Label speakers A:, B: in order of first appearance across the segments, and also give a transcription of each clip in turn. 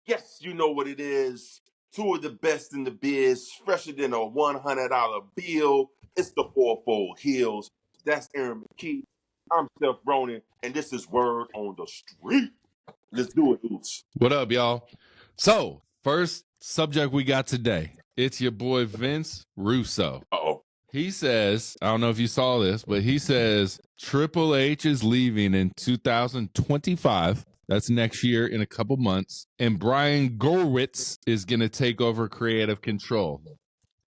A: Yes, you know what it is. Two of the best in the biz, fresher than a $100 bill. It's the fourfold heels. That's Aaron McKee. I'm Steph Ronin, and this is Word on the Street. Let's do it, Oops.
B: What up, y'all? So, first subject we got today. It's your boy Vince Russo.
A: Uh-oh.
B: He says, I don't know if you saw this, but he says Triple H is leaving in 2025. That's next year in a couple months. And Brian Gorwitz is going to take over creative control.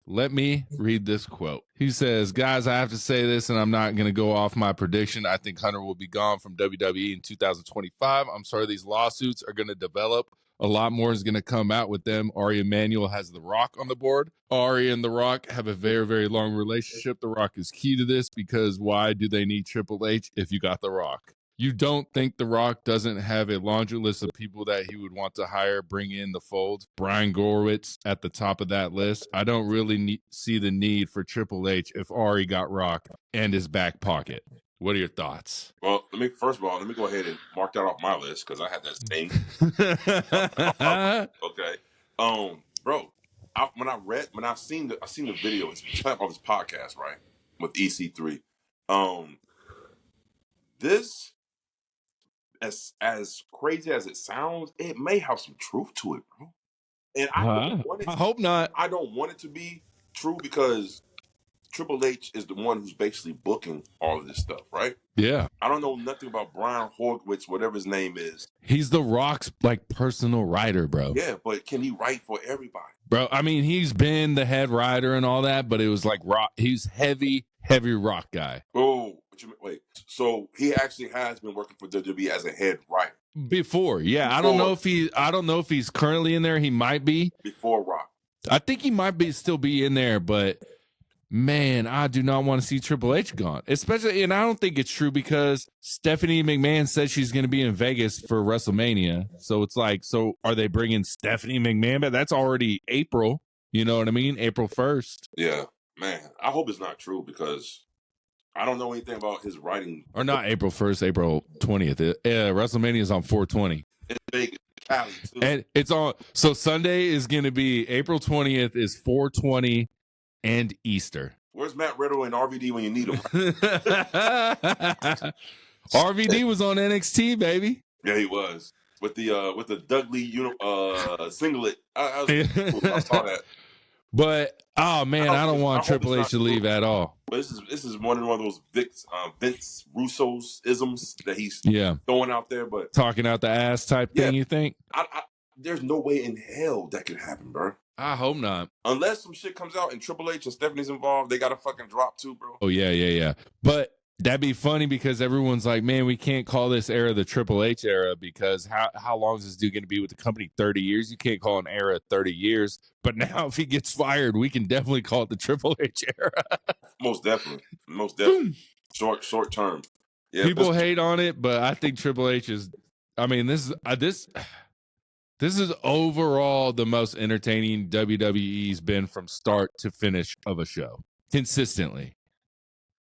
B: Let me read this quote. He says, guys, I have to say this, and I'm not going to go off my prediction. I think Hunter will be gone from WWE in 2025. I'm sorry these lawsuits are going to develop. A lot more is going to come out with them. Ari Emanuel has The Rock on the board. Ari and The Rock have a very, very long relationship. The Rock is key to this because why do they need Triple H if you got The Rock? You don't think The Rock doesn't have a laundry list of people that he would want to hire, bring in the fold? Brian Gorwitz at the top of that list. I don't really see the need for Triple H if Ari got Rock and his back pocket. What are your thoughts?
A: Well, first of all, let me go ahead and mark that off my list because I had that thing. Okay. Bro, when I seen the video, it's of his podcast, right? With EC3. This, as crazy as it sounds, it may have some truth to it, bro. And
B: I hope not.
A: I don't want it to be true because Triple H is the one who's basically booking all of this stuff, right?
B: Yeah.
A: I don't know nothing about Brian Horowitz, whatever his name is.
B: He's The Rock's personal writer, bro.
A: Yeah, but can he write for everybody?
B: Bro, I mean, he's been the head writer and all that, but it was like Rock. He's heavy Rock guy.
A: Oh, wait. So he actually has been working for WWE as a head writer
B: before. Yeah, I don't know if he's currently in there. He might be
A: before Rock.
B: I think he might still be in there, but man, I do not want to see Triple H gone. Especially, and I don't think it's true because Stephanie McMahon said she's going to be in Vegas for WrestleMania. So it's like, so are they bringing Stephanie McMahon back? That's already April. You know what I mean? April 1st.
A: Yeah, man. I hope it's not true because I don't know anything about his writing.
B: Or not April 1st, April 20th. WrestleMania is on 4/20.
A: It's big. Cali too.
B: And it's on. So Sunday is going to be April 20th is 4/20 and Easter.
A: Where's Matt Riddle and RVD when you need them?
B: RVD was on NXT, baby.
A: Yeah, he was with the Dudley singlet. I saw that.
B: But oh man, I don't want Triple H to leave at all.
A: But this is one of those Vince Russo's isms that he's throwing out there, but
B: talking out the ass type thing. You think?
A: There's no way in hell that could happen, bro.
B: I hope not.
A: Unless some shit comes out and Triple H and Stephanie's involved, they got to fucking drop too, bro.
B: Oh yeah. But that'd be funny because everyone's like, man, we can't call this era the Triple H era because how long is this dude going to be with the company? 30 years? You can't call an era 30 years. But now if he gets fired, we can definitely call it the Triple H era. Most
A: definitely. Short term.
B: Yeah, people hate on it, but I think Triple H is. I mean, this is overall the most entertaining WWE's been from start to finish of a show consistently.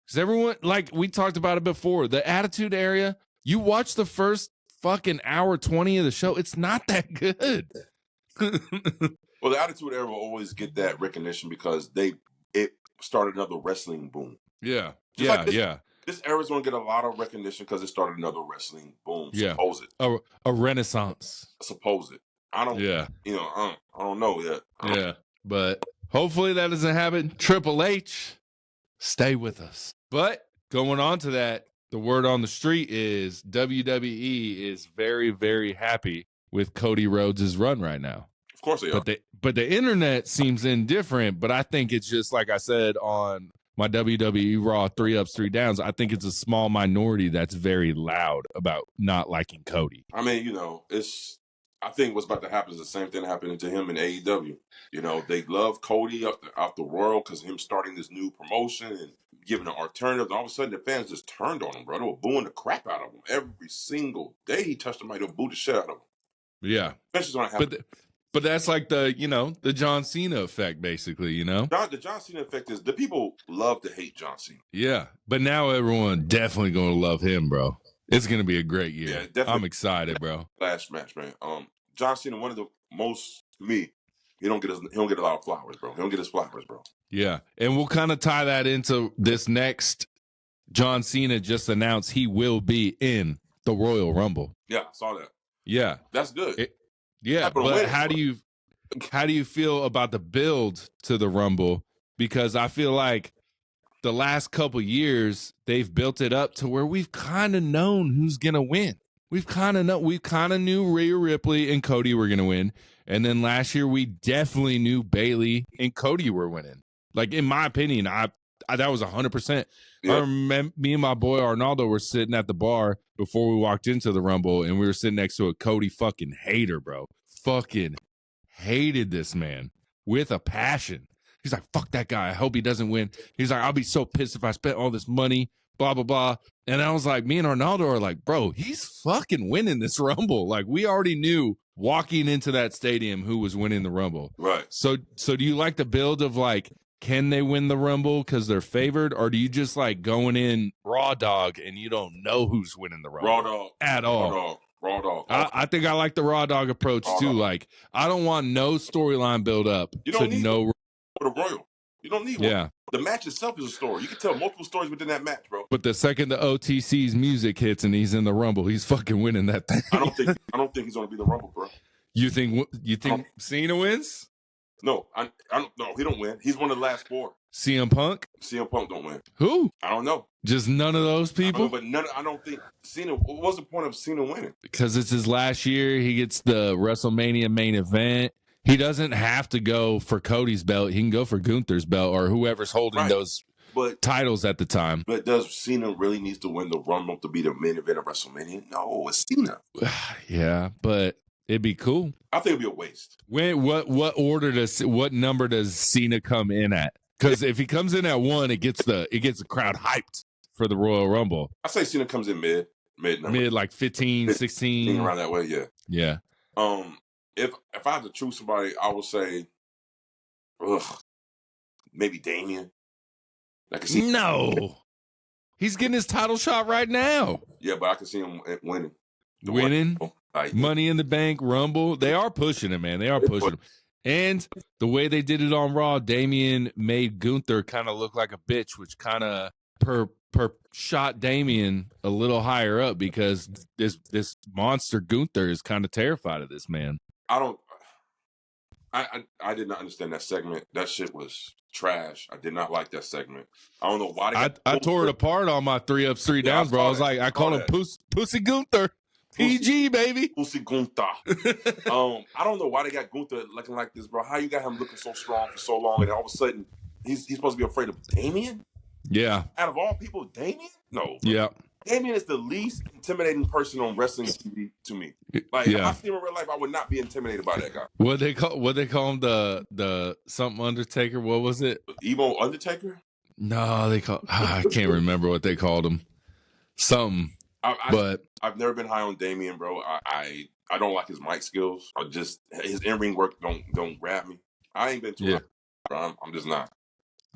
B: Because everyone, like we talked about it before, the Attitude Era, you watch the first fucking hour 20 of the show, it's not that good.
A: Well, the Attitude Era will always get that recognition because it started another wrestling boom.
B: Yeah.
A: This era's going to get a lot of recognition because it started another wrestling boom.
B: Yeah.
A: Suppose it.
B: A renaissance.
A: Suppose it. I don't know yet.
B: Yeah. But hopefully that doesn't happen. Triple H, stay with us. But going on to that, the word on the street is WWE is very, very happy with Cody Rhodes' run right now.
A: Of course they are.
B: But the internet seems indifferent, but I think it's just like I said on my WWE Raw 3 Ups, 3 Downs, I think it's a small minority that's very loud about not liking Cody.
A: I mean, I think what's about to happen is the same thing happening to him in AEW. They love Cody out the world because of him starting this new promotion and giving an alternative. And all of a sudden, the fans just turned on him, bro. They were booing the crap out of him every single day. He touched him, they'll boo the shit out of him.
B: Yeah,
A: that's just what happened.
B: But that's like the John Cena effect, basically.
A: The John Cena effect is the people love to hate John Cena.
B: Yeah, but now everyone definitely going to love him, bro. It's going to be a great year. Yeah, definitely. I'm excited, bro.
A: Last match, man. John Cena, one of the most, to me, he don't get a lot of flowers, bro. He don't get his flowers, bro.
B: Yeah. And we'll kind of tie that into this next. John Cena just announced he will be in the Royal Rumble.
A: Yeah, I saw that.
B: Yeah.
A: That's good.
B: Yeah, but how do you feel about the build to the Rumble? Because I feel like the last couple years they've built it up to where we've kind of known who's gonna win. We kind of knew Rhea Ripley and Cody were gonna win, and then last year we definitely knew Bayley and Cody were winning. Like in my opinion, I that was 100%.
A: Yeah.
B: I remember me and my boy Arnaldo were sitting at the bar before we walked into the Rumble, and we were sitting next to a Cody fucking hater, bro. Fucking hated this man with a passion. He's like, fuck that guy. I hope he doesn't win. He's like, I'll be so pissed if I spent all this money, blah, blah, blah. And I was like, me and Arnaldo are like, bro, he's fucking winning this Rumble. Like, we already knew walking into that stadium who was winning the Rumble.
A: Right.
B: So do you like the build of like, can they win the Rumble because they're favored? Or do you just like going in raw dog and you don't know who's winning the Rumble?
A: Raw dog.
B: At all.
A: Raw dog.
B: I think I like the raw dog approach too. Like, I don't want no storyline build up to no.
A: For the Royal. You don't need one. Yeah. The match itself is a story. You can tell multiple stories within that match, bro.
B: But the second the OTC's music hits and he's in the Rumble, he's fucking winning that thing.
A: I don't think he's gonna be the Rumble, bro.
B: You think Cena wins?
A: No, I don't. No, he don't win. He's one of the last four.
B: CM Punk?
A: CM Punk don't win.
B: Who?
A: I don't know.
B: Just none of those people?
A: I don't think Cena. What was the point of Cena winning?
B: Because it's his last year. He gets the WrestleMania main event. He doesn't have to go for Cody's belt. He can go for Gunther's belt or whoever's holding those titles at the time.
A: But does Cena really needs to win the Rumble to be the main event of WrestleMania? No, it's Cena.
B: Yeah, but it'd be cool.
A: I think it'd be a waste.
B: What number does Cena come in at? Because if he comes in at 1, it gets the crowd hyped for the Royal Rumble.
A: I say Cena comes in mid
B: like 15, 16
A: around that way. Yeah.
B: Yeah.
A: If I had to choose somebody, I would say, maybe Damian. I can see.
B: No, he's getting his title shot right now.
A: Yeah, but I can see him winning.
B: Money in the Bank, Rumble. They are pushing him, man. They are pushing him. And the way they did it on Raw, Damian made Gunther kind of look like a bitch, which kind of per shot Damian a little higher up because this monster Gunther is kind of terrified of this man.
A: I did not understand that segment. That shit was trash. I did not like that segment. I don't know why
B: I tore it apart on my 3 ups, 3 downs, bro. I was like, I called him Pussy Gunther. PG, baby.
A: Pussy Gunther. I don't know why they got Gunther looking like this, bro. How you got him looking so strong for so long, and all of a sudden he's supposed to be afraid of Damian?
B: Yeah.
A: Out of all people, Damian? No. Bro.
B: Yeah.
A: Damian is the least intimidating person on wrestling TV to me. Like, if I see him in real life, I would not be intimidated by that guy.
B: What they call him the something Undertaker? What was it?
A: Evo Undertaker?
B: No, I can't remember what they called him. Something. But
A: I've never been high on Damian, bro. I don't like his mic skills. His in-ring work don't grab me. I ain't been too high, bro. I'm just not.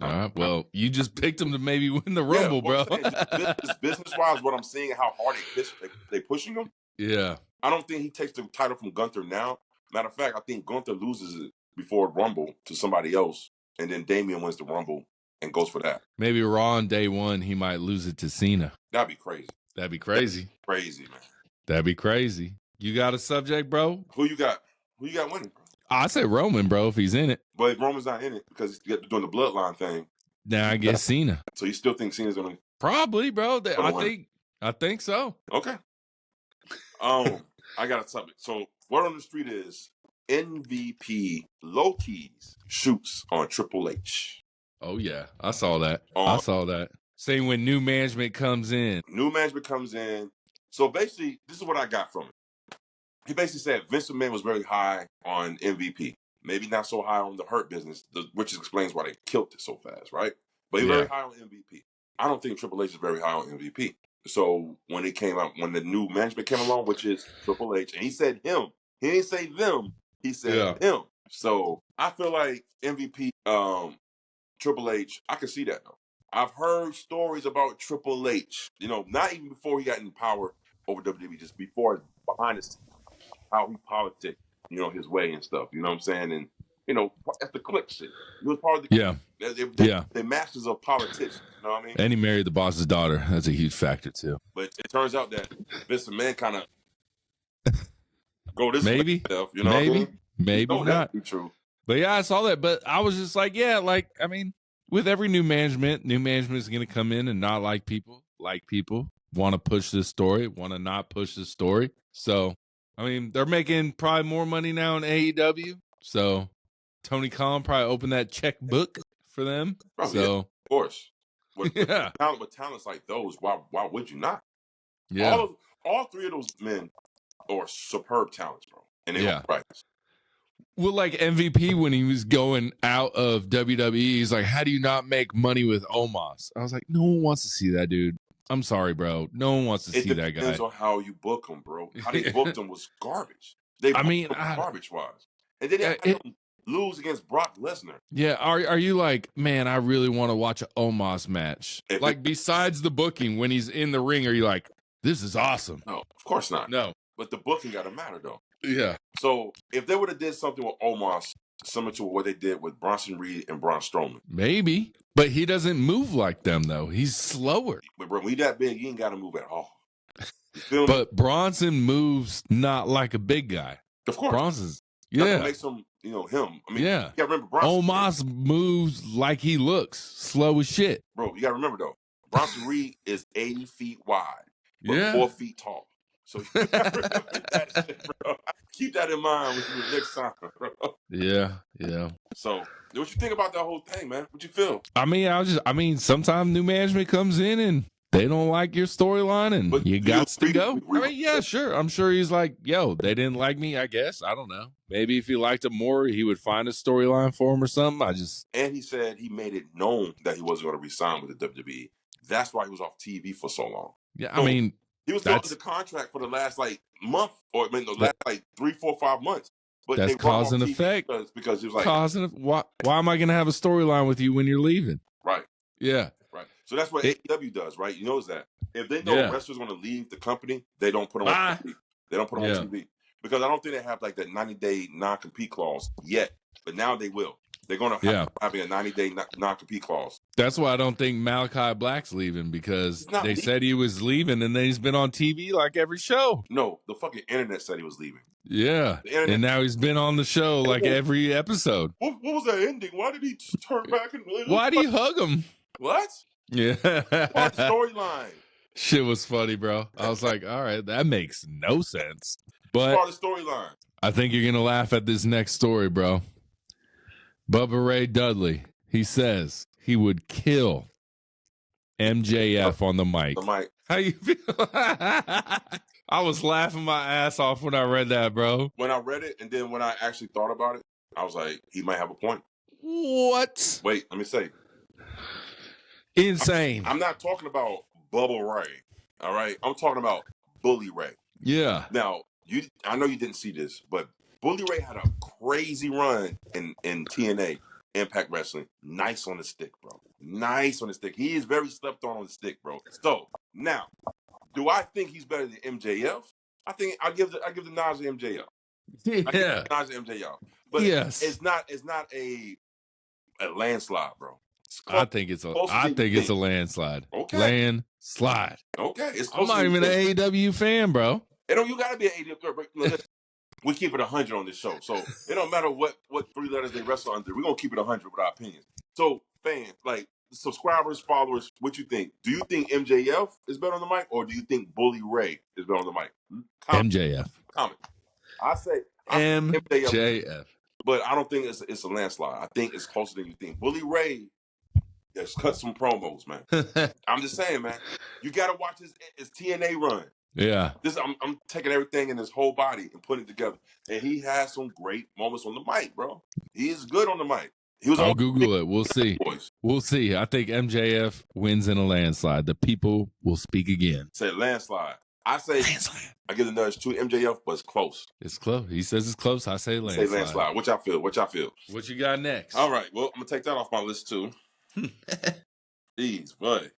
B: All right. Well, you just picked him to maybe win the Rumble, bro.
A: Business-wise, what I'm seeing, how hard they pushing him.
B: Yeah.
A: I don't think he takes the title from Gunther now. Matter of fact, I think Gunther loses it before Rumble to somebody else, and then Damian wins the Rumble and goes for that.
B: Maybe Raw on day 1, he might lose it to Cena.
A: That'd be crazy.
B: That'd be crazy.
A: Crazy, man.
B: That'd be crazy. You got a subject, bro?
A: Who you got winning, bro?
B: I say Roman, bro, if he's in it.
A: But Roman's not in it because he's doing the bloodline thing.
B: Now I guess Cena.
A: So you still think Cena's gonna?
B: Probably, bro. I think so.
A: Okay. I got a subject. So word on the street is MVP Low Keys shoots on Triple H.
B: Oh yeah, I saw that. Saying when new management comes in.
A: So basically, this is what I got from it. He basically said Vince McMahon was very high on MVP. Maybe not so high on the Hurt Business, which explains why they killed it so fast, right? But he's very high on MVP. I don't think Triple H is very high on MVP. So when it came out, when the new management came along, which is Triple H, and he said him. He didn't say them. He said him. So I feel like MVP, Triple H, I can see that though. I've heard stories about Triple H, not even before he got in power over WWE, just before, behind the scenes, how he politics, his way and stuff. You know what I'm saying? And that's the click shit. He was part of the they're masters of politics. You know what I mean?
B: And he married the boss's daughter. That's a huge factor too.
A: But it turns out that Vince McMahon kind of go this
B: maybe,
A: way stuff. You know what I mean?
B: Maybe not.
A: That be true.
B: But yeah, I saw that. But I was just like, yeah, like I mean, with every new management is going to come in and not like people, want to push this story, want to not push this story. So, I mean, they're making probably more money now in AEW. So, Tony Khan probably opened that checkbook for them.
A: Probably,
B: so,
A: yeah, of course. With
B: yeah.
A: talents like those, why would you not?
B: Yeah.
A: All three of those men are superb talents, bro. And they are right.
B: Well, like MVP when he was going out of WWE, he's like, how do you not make money with Omos? I was like, no one wants to see that, dude. I'm sorry, bro. No one wants to see that guy. It
A: depends on how you book him, bro. How they booked him was garbage. They booked him garbage-wise. And then they had him lose against Brock Lesnar.
B: Yeah, are you like, man, I really want to watch an Omos match? Besides the booking, when he's in the ring, are you like, this is awesome?
A: No, of course not.
B: No.
A: But the booking got to matter, though.
B: Yeah.
A: So if they would have did something with Omos similar to what they did with Bronson Reed and Braun Strowman.
B: Maybe. But he doesn't move like them, though. He's slower.
A: But, bro, when he that big, he ain't got to move at all.
B: But Bronson moves not like a big guy.
A: Of course.
B: Bronson's,
A: That makes him, him. I mean, you got to remember Bronson.
B: Omos moves like he looks. Slow as shit.
A: Bro, you got to remember, though. Bronson Reed is 80 feet wide, but 4 feet tall. So you gotta remember that shit, bro. Keep that in mind with you next time, bro.
B: Yeah.
A: So, what you think about that whole thing, man? What you feel?
B: I mean, sometimes new management comes in and they don't like your storyline and you got to go. I mean, yeah, sure. I'm sure he's like, yo, they didn't like me, I guess. I don't know. Maybe if he liked him more, he would find a storyline for him or something.
A: And he said he made it known that he wasn't going to resign with the WWE. That's why he was off TV for so long.
B: Yeah, I mean,
A: he was under the contract for the last month, or the last 3, 4, 5 months. But
B: that's cause and effect.
A: Because he was like,
B: why am I going to have a storyline with you when you're leaving?
A: Right.
B: Yeah.
A: Right. So that's what AEW does, right? You know that if they know a wrestler's going to leave the company, they don't put them on TV. They don't put them on TV because I don't think they have like that 90-day non-compete clause yet. But now they will. They're going to have having a 90-day non-compete clause.
B: That's why I don't think Malachi Black's leaving because they said he was leaving and then he's been on TV like every show.
A: No, the fucking internet said he was leaving.
B: Yeah. And now he's been on the show like every episode.
A: What was that ending? Why did he turn back and
B: why do you hug him?
A: What?
B: Yeah.
A: Storyline.
B: Shit was funny, bro. I was like, all right, that makes no sense. But
A: part of the storyline.
B: I think you're gonna laugh at this next story, bro. Bubba Ray Dudley, he says he would kill MJF on the mic. How you feel? I was laughing my ass off when I read that, bro.
A: When I read it, and then when I actually thought about it, I was like, he might have a point.
B: What?
A: Wait, let me say.
B: Insane.
A: I'm not talking about Bubba Ray, all right? I'm talking about Bully Ray.
B: Yeah.
A: Now, I know you didn't see this, but Bully Ray had a crazy run in TNA, Impact Wrestling. Nice on the stick, bro. Nice on the stick. He is very slept on the stick, bro. So, now, do I think he's better than MJF? I think I give the nod to MJF.
B: Yeah.
A: I give the nod to MJF. But it's not a landslide, bro.
B: I think it's a landslide.
A: Okay.
B: Landslide.
A: Okay.
B: I'm not even an AEW fan, bro.
A: You gotta be an AEW. We keep it 100 on this show. So it don't matter what 3 letters they wrestle under. We're gonna keep it 100 with our opinions. So fans, like subscribers, followers, what you think? Do you think MJF is better on the mic, or do you think Bully Ray is better on the mic?
B: MJF.
A: Comment. I say
B: MJF.
A: But I don't think it's a landslide. I think it's closer than you think. Bully Ray has cut some promos, man. I'm just saying, man. You gotta watch his TNA run.
B: Yeah.
A: I'm taking everything in his whole body and putting it together. And he has some great moments on the mic, bro. He is good on the mic.
B: I'll Google it. We'll see. We'll see. I think MJF wins in a landslide. The people will speak again.
A: Say landslide. I say landslide. I give the nudge to MJF, but it's close.
B: It's close. He says it's close. I say landslide.
A: Say landslide. What y'all feel?
B: What you got next?
A: All right. Well, I'm gonna take that off my list too. Jeez, but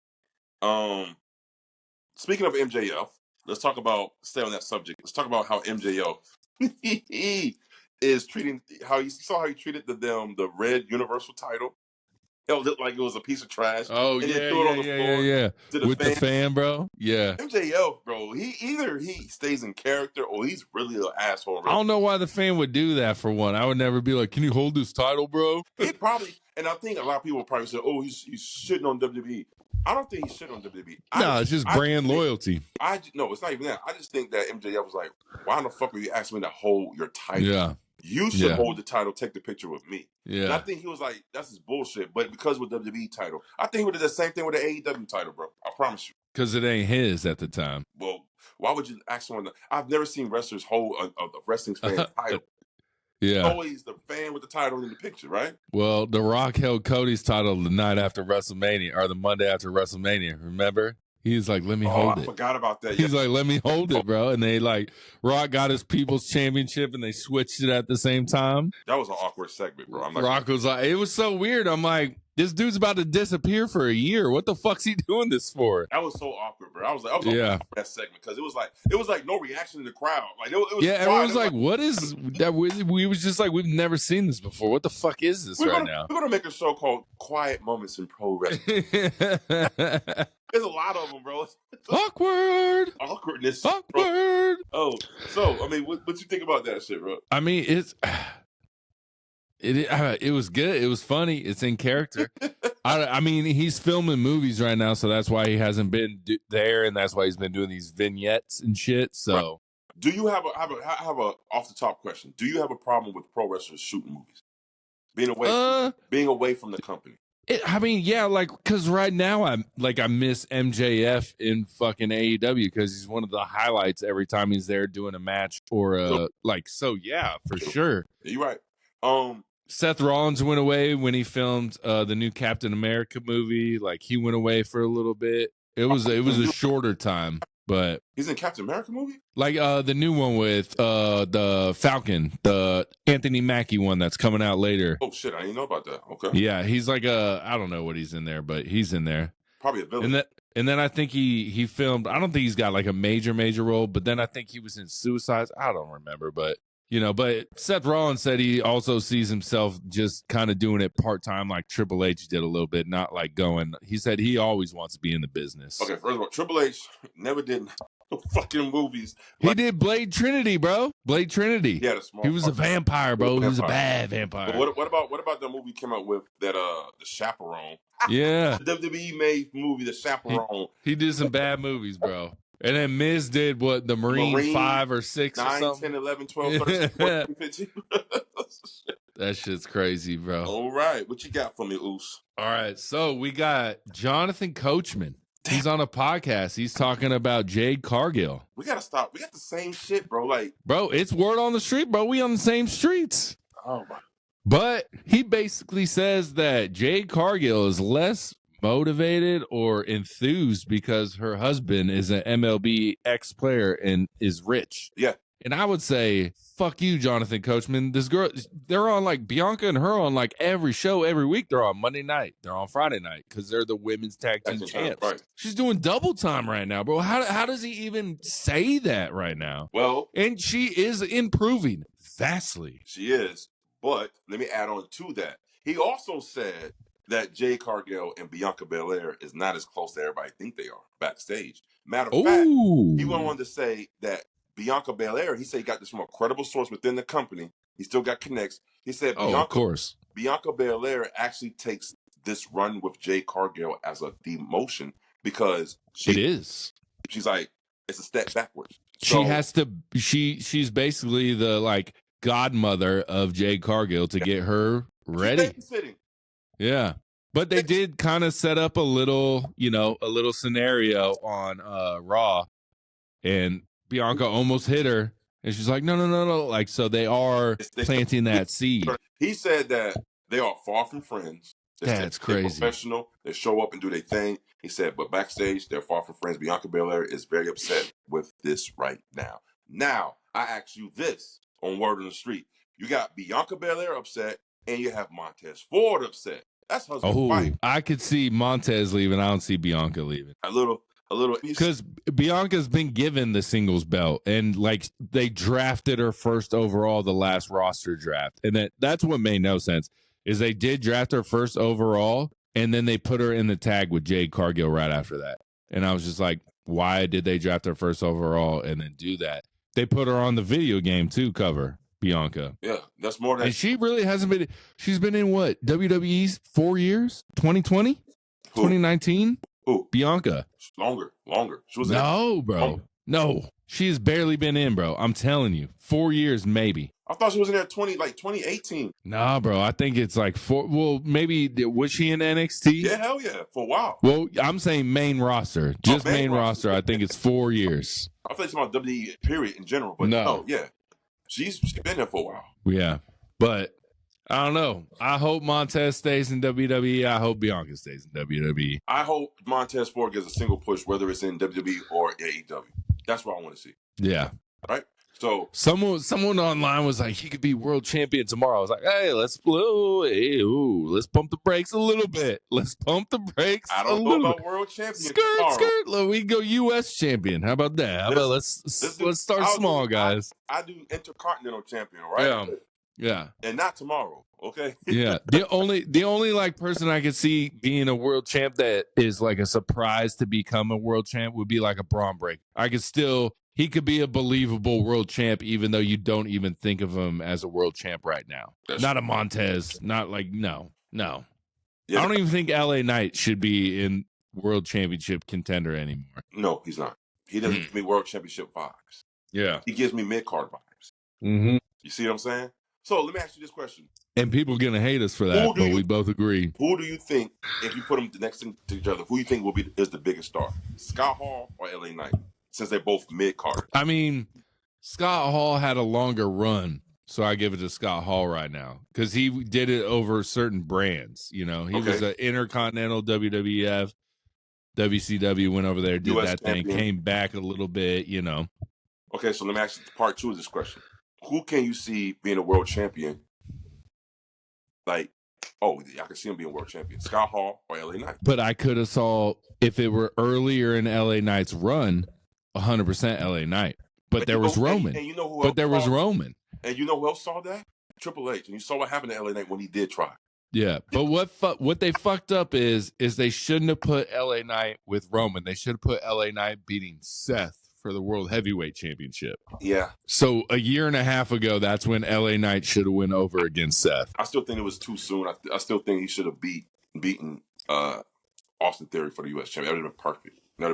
A: speaking of MJF, let's stay on that subject. Let's talk about how MJF is treating how you saw how he treated the red Universal title. It looked like it was a piece of trash.
B: Oh,
A: and then
B: yeah,
A: threw it
B: yeah,
A: on the
B: yeah,
A: floor
B: yeah.
A: to the
B: With the
A: fans.
B: fan, bro. Yeah.
A: MJF, bro, he stays in character or he's really an asshole.
B: I don't know why the fan would do that for one. I would never be like, can you hold this title, bro?
A: He probably, and I think a lot of people probably say, oh, he's shitting on WWE. I don't think he's shitting on WWE.
B: No, it's just brand loyalty.
A: No, it's not even that. I just think that MJF was like, why in the fuck are you asking me to hold your title?
B: Yeah.
A: You should hold the title, take the picture with me.
B: Yeah.
A: And I think he was like, that's his bullshit. But because with WWE title, I think he would have done the same thing with the AEW title, bro. I promise you.
B: Because it ain't his at the time.
A: Well, why would you ask someone? I've never seen wrestlers hold a wrestling fan title.
B: Yeah.
A: Always the fan with the title in the picture, right?
B: Well, The Rock held Cody's title the night after WrestleMania, or the Monday after WrestleMania. Remember? He's like, let me hold it.
A: I forgot about that.
B: He's like, let me hold it, bro. And they Rock got his People's Championship and they switched it at the same time.
A: That was an awkward segment, bro.
B: Rock was like, it was so weird. I'm like, this dude's about to disappear for a year. What the fuck's he doing this for?
A: That was so awkward, bro. I was that segment because it was like no reaction in the crowd. Like it was
B: everyone was like, what is that? We was just like, we've never seen this before. What the fuck is this now?
A: We're gonna make a show called Quiet Moments in Pro Wrestling. There's a lot of them, bro. Awkwardness.
B: Awkward.
A: Bro. Oh, so I mean, what you think about that shit, bro?
B: I mean, it was good. It was funny. It's in character. I mean, he's filming movies right now, so that's why he hasn't been there, and that's why he's been doing these vignettes and shit. So,
A: right. Do you have a off the top question? Do you have a problem with pro wrestlers shooting movies, being away from the company?
B: I mean, yeah, like because right now I miss MJF in fucking AEW because he's one of the highlights every time he's there doing a match or yeah, for sure.
A: You're right.
B: Seth Rollins went away when he filmed the new Captain America movie. Like he went away for a little bit. It was a shorter time, but
A: he's in Captain America movie.
B: Like the new one with the Falcon, the Anthony Mackie one that's coming out later.
A: Oh shit, I didn't know about that. Okay.
B: Yeah, he's like I don't know what he's in there, but he's in there.
A: Probably a villain.
B: And then I think he filmed. I don't think he's got like a major role, but then I think he was in Suicides. I don't remember, but. But Seth Rollins said he also sees himself just kind of doing it part-time like Triple H did a little bit, not like going. He said he always wants to be in the business.
A: Okay, first of all, Triple H never did fucking movies.
B: He did Blade Trinity, bro. Blade Trinity.
A: Yeah,
B: he was a vampire, bro. He was a bad vampire.
A: But what about the movie he came out with that the Chaperone?
B: Yeah.
A: The WWE made movie The Chaperone.
B: He did some bad movies, bro. And then Miz did what, the Marine 5 or 6
A: 9,
B: or something?
A: 10, 11, 12, 13, 14, 15.
B: That shit's crazy, bro.
A: All right. What you got for me, Oos?
B: All right. So we got Jonathan Coachman. Damn. He's on a podcast. He's talking about Jade Cargill.
A: We got to stop. We got the same shit, bro.
B: Bro, it's word on the street, bro. We on the same streets.
A: Oh, my.
B: But he basically says that Jade Cargill is less motivated or enthused because her husband is an MLB ex-player and is rich.
A: Yeah.
B: And I would say, fuck you, Jonathan Coachman. This girl, they're on like Bianca and her on like every show every week. They're on Monday night. They're on Friday night because they're the women's tag team champs. Right. She's doing double time right now, bro. How does he even say that right now?
A: Well,
B: and she is improving vastly.
A: She is. But let me add on to that. He also said that Jade Cargill and Bianca Belair is not as close as everybody think they are backstage. Matter of fact, he went on to say that Bianca Belair, he said he got this from a credible source within the company. He still got connects. He said Bianca Belair actually takes this run with Jade Cargill as a demotion because she's like, it's a step backwards. So,
B: she's basically the like godmother of Jade Cargill to get her ready.
A: Babysitting.
B: Yeah. But they did kind of set up a little scenario on Raw, and Bianca almost hit her, and she's like, no. Like, so they are planting that seed.
A: He said that they are far from friends.
B: That's crazy.
A: They're professional. They show up and do their thing. He said, but backstage, they're far from friends. Bianca Belair is very upset with this right now. Now, I ask you this on Word on the Street. You got Bianca Belair upset, and you have Montez Ford upset. That's husband and wife.
B: I could see Montez leaving. I don't see Bianca leaving.
A: A little
B: Because Bianca's been given the singles belt, and like they drafted her first overall the last roster draft, and that's what made no sense. Is they did draft her first overall, and then they put her in the tag with Jade Cargill right after that, and I was just like, why did they draft her first overall and then do that? They put her on the video game too cover, Bianca.
A: Yeah, that's more than.
B: And she really hasn't been. She's been in what, WWE's 4 years? 2020, 2019.
A: Who?
B: Bianca.
A: Longer. She was
B: bro.
A: Longer.
B: No, she has barely been in, bro. I'm telling you, 4 years maybe.
A: I thought she was in there 2018.
B: Nah, bro. I think it's like 4. Well, maybe was she in NXT?
A: Yeah, hell yeah, for a while.
B: Well, I'm saying main roster, just main roster. I think it's 4 years.
A: I think it's about WWE period in general, but no, yeah, she's been there for a while.
B: Yeah, but I don't know. I hope Montez stays in WWE. I hope Bianca stays in WWE.
A: I hope Montez Ford gets a single push, whether it's in WWE or AEW. That's what I want to see.
B: Yeah.
A: Right? So
B: someone online was like, he could be world champion tomorrow. I was like, hey, let's pump the brakes a little bit. Let's pump the brakes.
A: I don't know about world champion.
B: Skirt. Look, we can go U.S. champion. How about that? How about let's start small, guys.
A: I do intercontinental champion, right?
B: Yeah.
A: And not tomorrow, okay?
B: Yeah. The only like person I could see being a world champ that is like a surprise to become a world champ would be like a Braun Breaker. He could be a believable world champ, even though you don't even think of him as a world champ right now. Not a Montez. Not like, no. Yeah. I don't even think LA Knight should be in world championship contender anymore.
A: No, he's not. He doesn't give me world championship vibes.
B: Yeah.
A: He gives me mid-card vibes.
B: Mm-hmm.
A: You see what I'm saying? So let me ask you this question.
B: And people are going to hate us for that, but we both agree.
A: Who do you think, if you put them next to each other, who do you think is the biggest star? Scott Hall or LA Knight? Since they're both mid-card.
B: I mean, Scott Hall had a longer run, so I give it to Scott Hall right now because he did it over certain brands. You know, he was an Intercontinental WWF, WCW, went over there, did US that champion. Thing, came back a little bit, you know.
A: Okay, so let me ask you part 2 of this question. Who can you see being a world champion? Like, I can see him being world champion. Scott Hall or LA Knight.
B: But I could have saw, if it were earlier in LA Knight's run, 100% LA Knight, but there was Roman. And you know who? But there was Roman.
A: And you know who else saw that? Triple H. And you saw what happened to LA Knight when he did try.
B: Yeah, but what they fucked up is they shouldn't have put LA Knight with Roman. They should have put LA Knight beating Seth for the World Heavyweight Championship.
A: Yeah.
B: So a year and a half ago, that's when LA Knight should have went over against Seth.
A: I still think it was too soon. I still think he should have beaten Austin Theory for the U.S. champion. That would have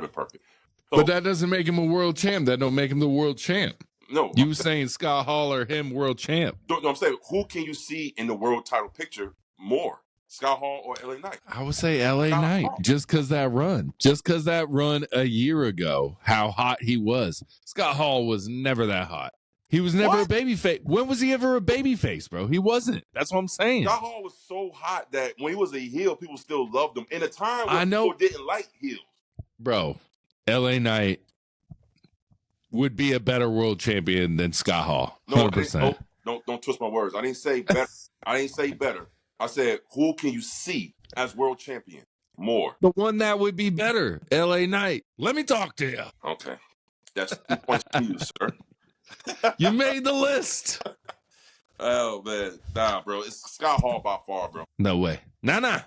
A: been perfect. So,
B: but that doesn't make him a world champ. That don't make him the world champ.
A: No.
B: You saying Scott Hall or him world champ.
A: No, I'm saying, who can you see in the world title picture more? Scott Hall or LA Knight?
B: I would say LA Knight, just because that run a year ago, how hot he was. Scott Hall was never that hot. He was never a babyface. When was he ever a babyface, bro? He wasn't. That's what I'm saying.
A: Scott Hall was so hot that when he was a heel, people still loved him. In a time when people didn't like heels. Bro,
B: LA Knight would be a better world champion than Scott Hall. 100%.
A: Don't twist my words. I didn't say better. I said, who can you see as world champion more?
B: The one that would be better, LA Knight. Let me talk to you.
A: Okay. That's 2 points to you, sir.
B: You made the list.
A: Oh, man. Nah, bro. It's Scott Hall by far, bro.
B: No way. Nah.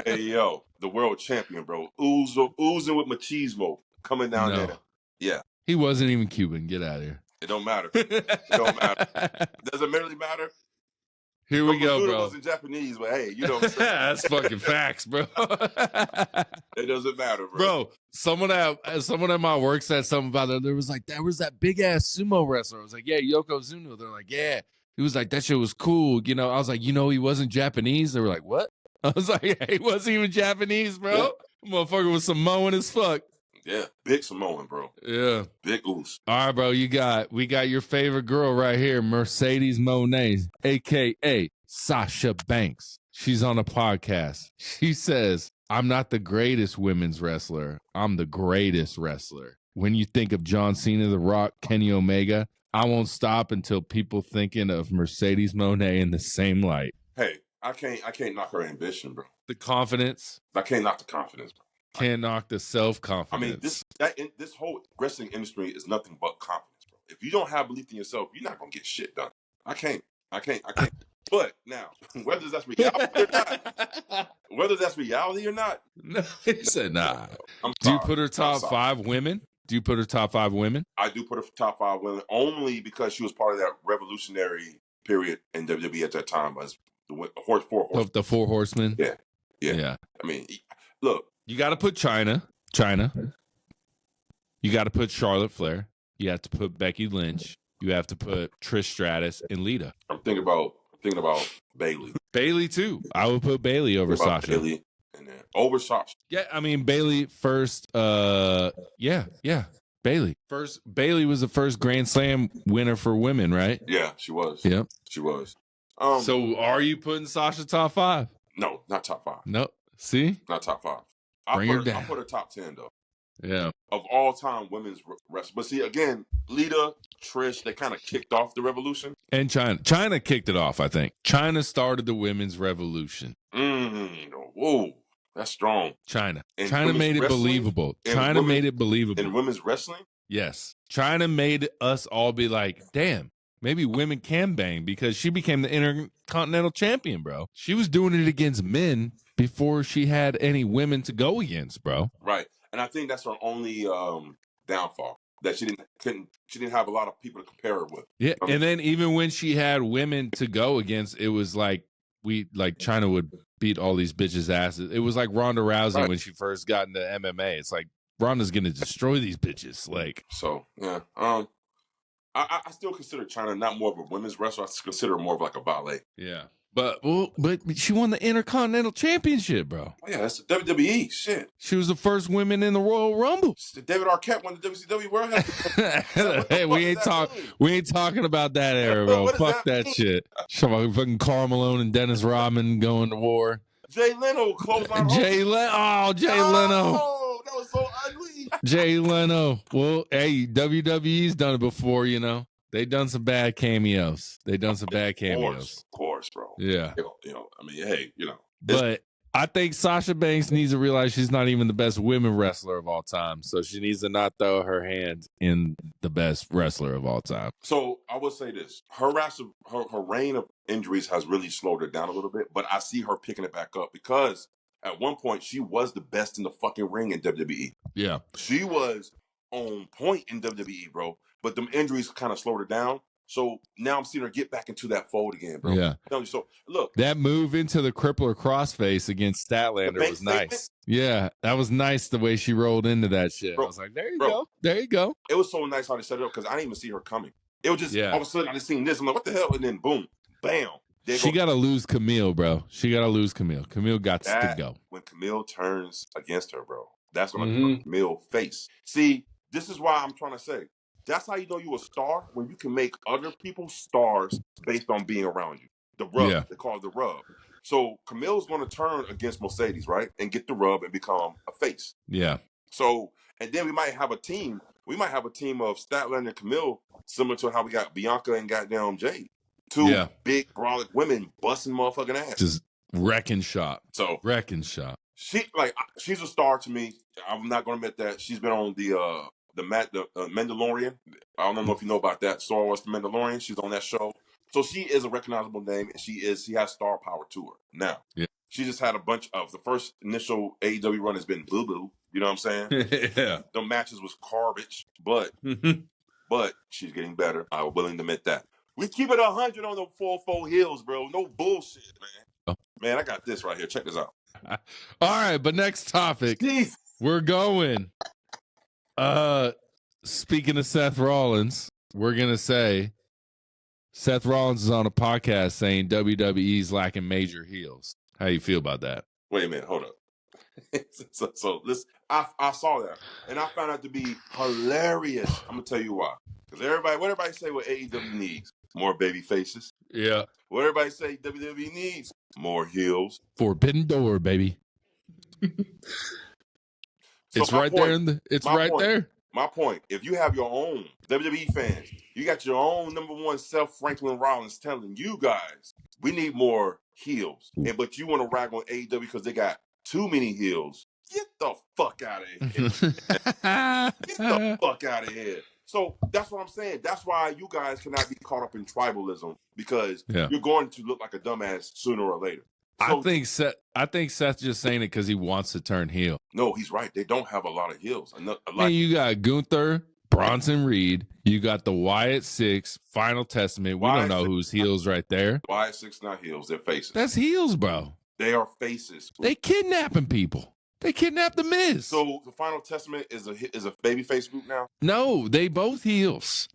A: Hey, yo. The world champion, bro. Oozing with machismo coming down there. Yeah.
B: He wasn't even Cuban. Get out of here.
A: It don't matter. Does it really matter?
B: Here we go, bro.
A: It wasn't Japanese, but hey, you know what I'm saying?
B: That's fucking facts, bro.
A: It doesn't matter, bro.
B: Bro, someone at my work said something about it. There was like, there was that big ass sumo wrestler. I was like, yeah, Yokozuna. They're like, yeah. He was like, that shit was cool. You know, I was like, he wasn't Japanese. They were like, what? I was like, yeah, he wasn't even Japanese, bro. Yeah. Motherfucker was Samoan as fuck.
A: Yeah, big Samoan, bro.
B: Yeah.
A: Big ooze.
B: All right, bro, we got your favorite girl right here, Mercedes Monét, a.k.a. Sasha Banks. She's on a podcast. She says, I'm not the greatest women's wrestler. I'm the greatest wrestler. When you think of John Cena, The Rock, Kenny Omega, I won't stop until people thinking of Mercedes Monét in the same light.
A: Hey, I can't knock her ambition, bro.
B: The confidence.
A: I can't knock the confidence, bro.
B: Can't knock the self-confidence.
A: I mean, this whole wrestling industry is nothing but confidence, bro. If you don't have belief in yourself, you're not gonna get shit done. I can't. But now, whether that's reality or not,
B: No, he said nah.
A: I'm
B: Do you
A: sorry.
B: put her top 5 women? Do you put her top 5 women?
A: I do put her top 5 women only because she was part of that revolutionary period in WWE at that time as the four horsemen.
B: The 4 horsemen?
A: Yeah. I mean, look.
B: You got to put China. You got to put Charlotte Flair. You have to put Becky Lynch. You have to put Trish Stratus and Lita.
A: I'm thinking about Bayley.
B: Bayley too. I would put Bayley over Sasha.
A: Bayley and then over Sasha.
B: Yeah, I mean Bayley first. Bayley. Bayley was the first Grand Slam winner for women, right?
A: Yeah, she was.
B: Yep,
A: she was.
B: So are you putting Sasha top 5?
A: No, not top 5.
B: No, see,
A: not top 5.
B: Bring her down.
A: I'll put her top 10 though.
B: Yeah,
A: of all time women's wrestling. But see, again, Lita, Trish, they kind of kicked off the revolution.
B: And China kicked it off. I think China started the women's revolution.
A: Whoa, that's strong.
B: China made it believable. Made it believable
A: in women's wrestling.
B: Yes, China made us all be like, damn. Maybe women can bang because she became the Intercontinental Champion, bro. She was doing it against men before she had any women to go against, bro.
A: Right. And I think that's her only downfall, that she didn't have a lot of people to compare her with.
B: Yeah, and then even when she had women to go against, it was like China would beat all these bitches' asses. It was like Ronda Rousey when she first got into MMA. It's like Ronda's gonna destroy these bitches. Like,
A: so yeah. I still consider China not more of a women's wrestler. I consider her more of like a ballet.
B: Yeah. But she won the Intercontinental Championship, bro.
A: Oh, yeah, that's the WWE. Shit.
B: She was the first woman in the Royal Rumble.
A: David Arquette won the WCW World
B: Heavyweight. Hey, we ain't talking about that era, bro. Fuck that shit. Fucking Karl Malone and Dennis Rodman going to war.
A: Jay Leno closed on
B: Jay Leno. Oh, Jay Leno.
A: Oh, that was so ugly.
B: Jay Leno. Well, hey, WWE's done it before, you know. They done some bad cameos. Of
A: course, bro.
B: Yeah.
A: I mean, hey,
B: But I think Sasha Banks needs to realize she's not even the best women wrestler of all time. So she needs to not throw her hand in the best wrestler of all time.
A: So I would say this. Her reign of injuries has really slowed her down a little bit, but I see her picking it back up because at one point she was the best in the fucking ring in WWE.
B: Yeah.
A: She was on point in WWE, bro. But them injuries kind of slowed her down. So now I'm seeing her get back into that fold again, bro.
B: Yeah.
A: So look,
B: that move into the crippler crossface against Statlander was nice. Yeah, that was nice the way she rolled into that shit. Bro, I was like, there you go. It
A: was so nice how they set it up because I didn't even see her coming. It was just all of a sudden I just seen this. I'm like, what the hell? And then boom, bam.
B: She got to lose Camille, bro. Camille got to go.
A: When Camille turns against her, bro, that's when I turn Camille face. See, this is why I'm trying to say. That's how you know you a star, when you can make other people stars based on being around you. The rub. Yeah. They call it the rub. So Camille's going to turn against Mercedes, right? And get the rub and become a face.
B: Yeah.
A: So, and then we might have a team. We might have a team of Statlander and Camille, similar to how we got Bianca and goddamn Jade. Two big, brolic women busting motherfucking ass.
B: Just wrecking shop.
A: She's a star to me. I'm not going to admit that. She's been on the Mandalorian. I don't know if you know about that. Star Wars The Mandalorian. She's on that show. So she is a recognizable name, and she has star power to her. Now, she just had a bunch of the first initial AEW run has been boo-boo. You know what I'm saying?
B: Yeah.
A: The matches was garbage, but she's getting better. I'm willing to admit that. We keep it 100 on the 4-4 heels, bro. No bullshit, man. Oh. Man, I got this right here. Check this out.
B: All right, but next topic.
A: Jeez.
B: We're going. Speaking of Seth Rollins, we're going to say Seth Rollins is on a podcast saying WWE's lacking major heels. How you feel about that?
A: Wait a minute. Hold up. so listen, I saw that, and I found out to be hilarious. I'm going to tell you why. Because what everybody say what AEW needs? More baby faces.
B: Yeah.
A: What everybody say WWE needs? More heels.
B: Forbidden door, baby. It's right there.
A: My point, if you have your own WWE fans, you got your own number one Seth Franklin Rollins telling you guys, we need more heels. But you want to rag on AEW because they got too many heels. Get the fuck out of here. Get the fuck out of here. So that's what I'm saying. That's why you guys cannot be caught up in tribalism, because you're going to look like a dumbass sooner or later. So,
B: I think Seth's just saying it because he wants to turn heel.
A: No, he's right. They don't have a lot of heels.
B: You got Gunther, Bronson Reed. You got the Wyatt Six, Final Testament. We don't know who's heels right there.
A: Wyatt Six not heels. They're faces.
B: That's heels, bro.
A: They are faces.
B: They kidnapping people. They kidnapped the Miz.
A: So the Final Testament is a babyface group now?
B: No, they both heels.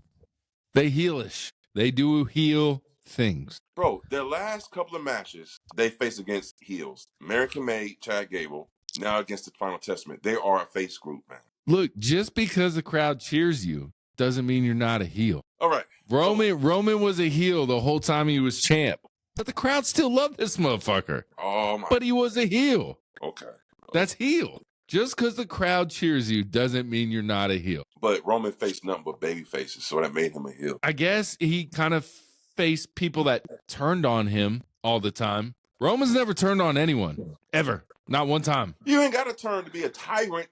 B: They heelish. They do heel things.
A: Bro, their last couple of matches, they face against heels. American Made, Chad Gable, now against the Final Testament. They are a face group, man.
B: Look, just because the crowd cheers you doesn't mean you're not a heel.
A: All right.
B: Roman was a heel the whole time he was champ. But the crowd still loved this motherfucker.
A: Oh, my.
B: But he was a heel.
A: Okay.
B: That's heel. Just because the crowd cheers you doesn't mean you're not a heel.
A: But Roman faced nothing but baby faces, so that made him a heel.
B: I guess he kind of faced people that turned on him all the time. Roman's never turned on anyone. Ever. Not one time.
A: You ain't got to turn to be a tyrant.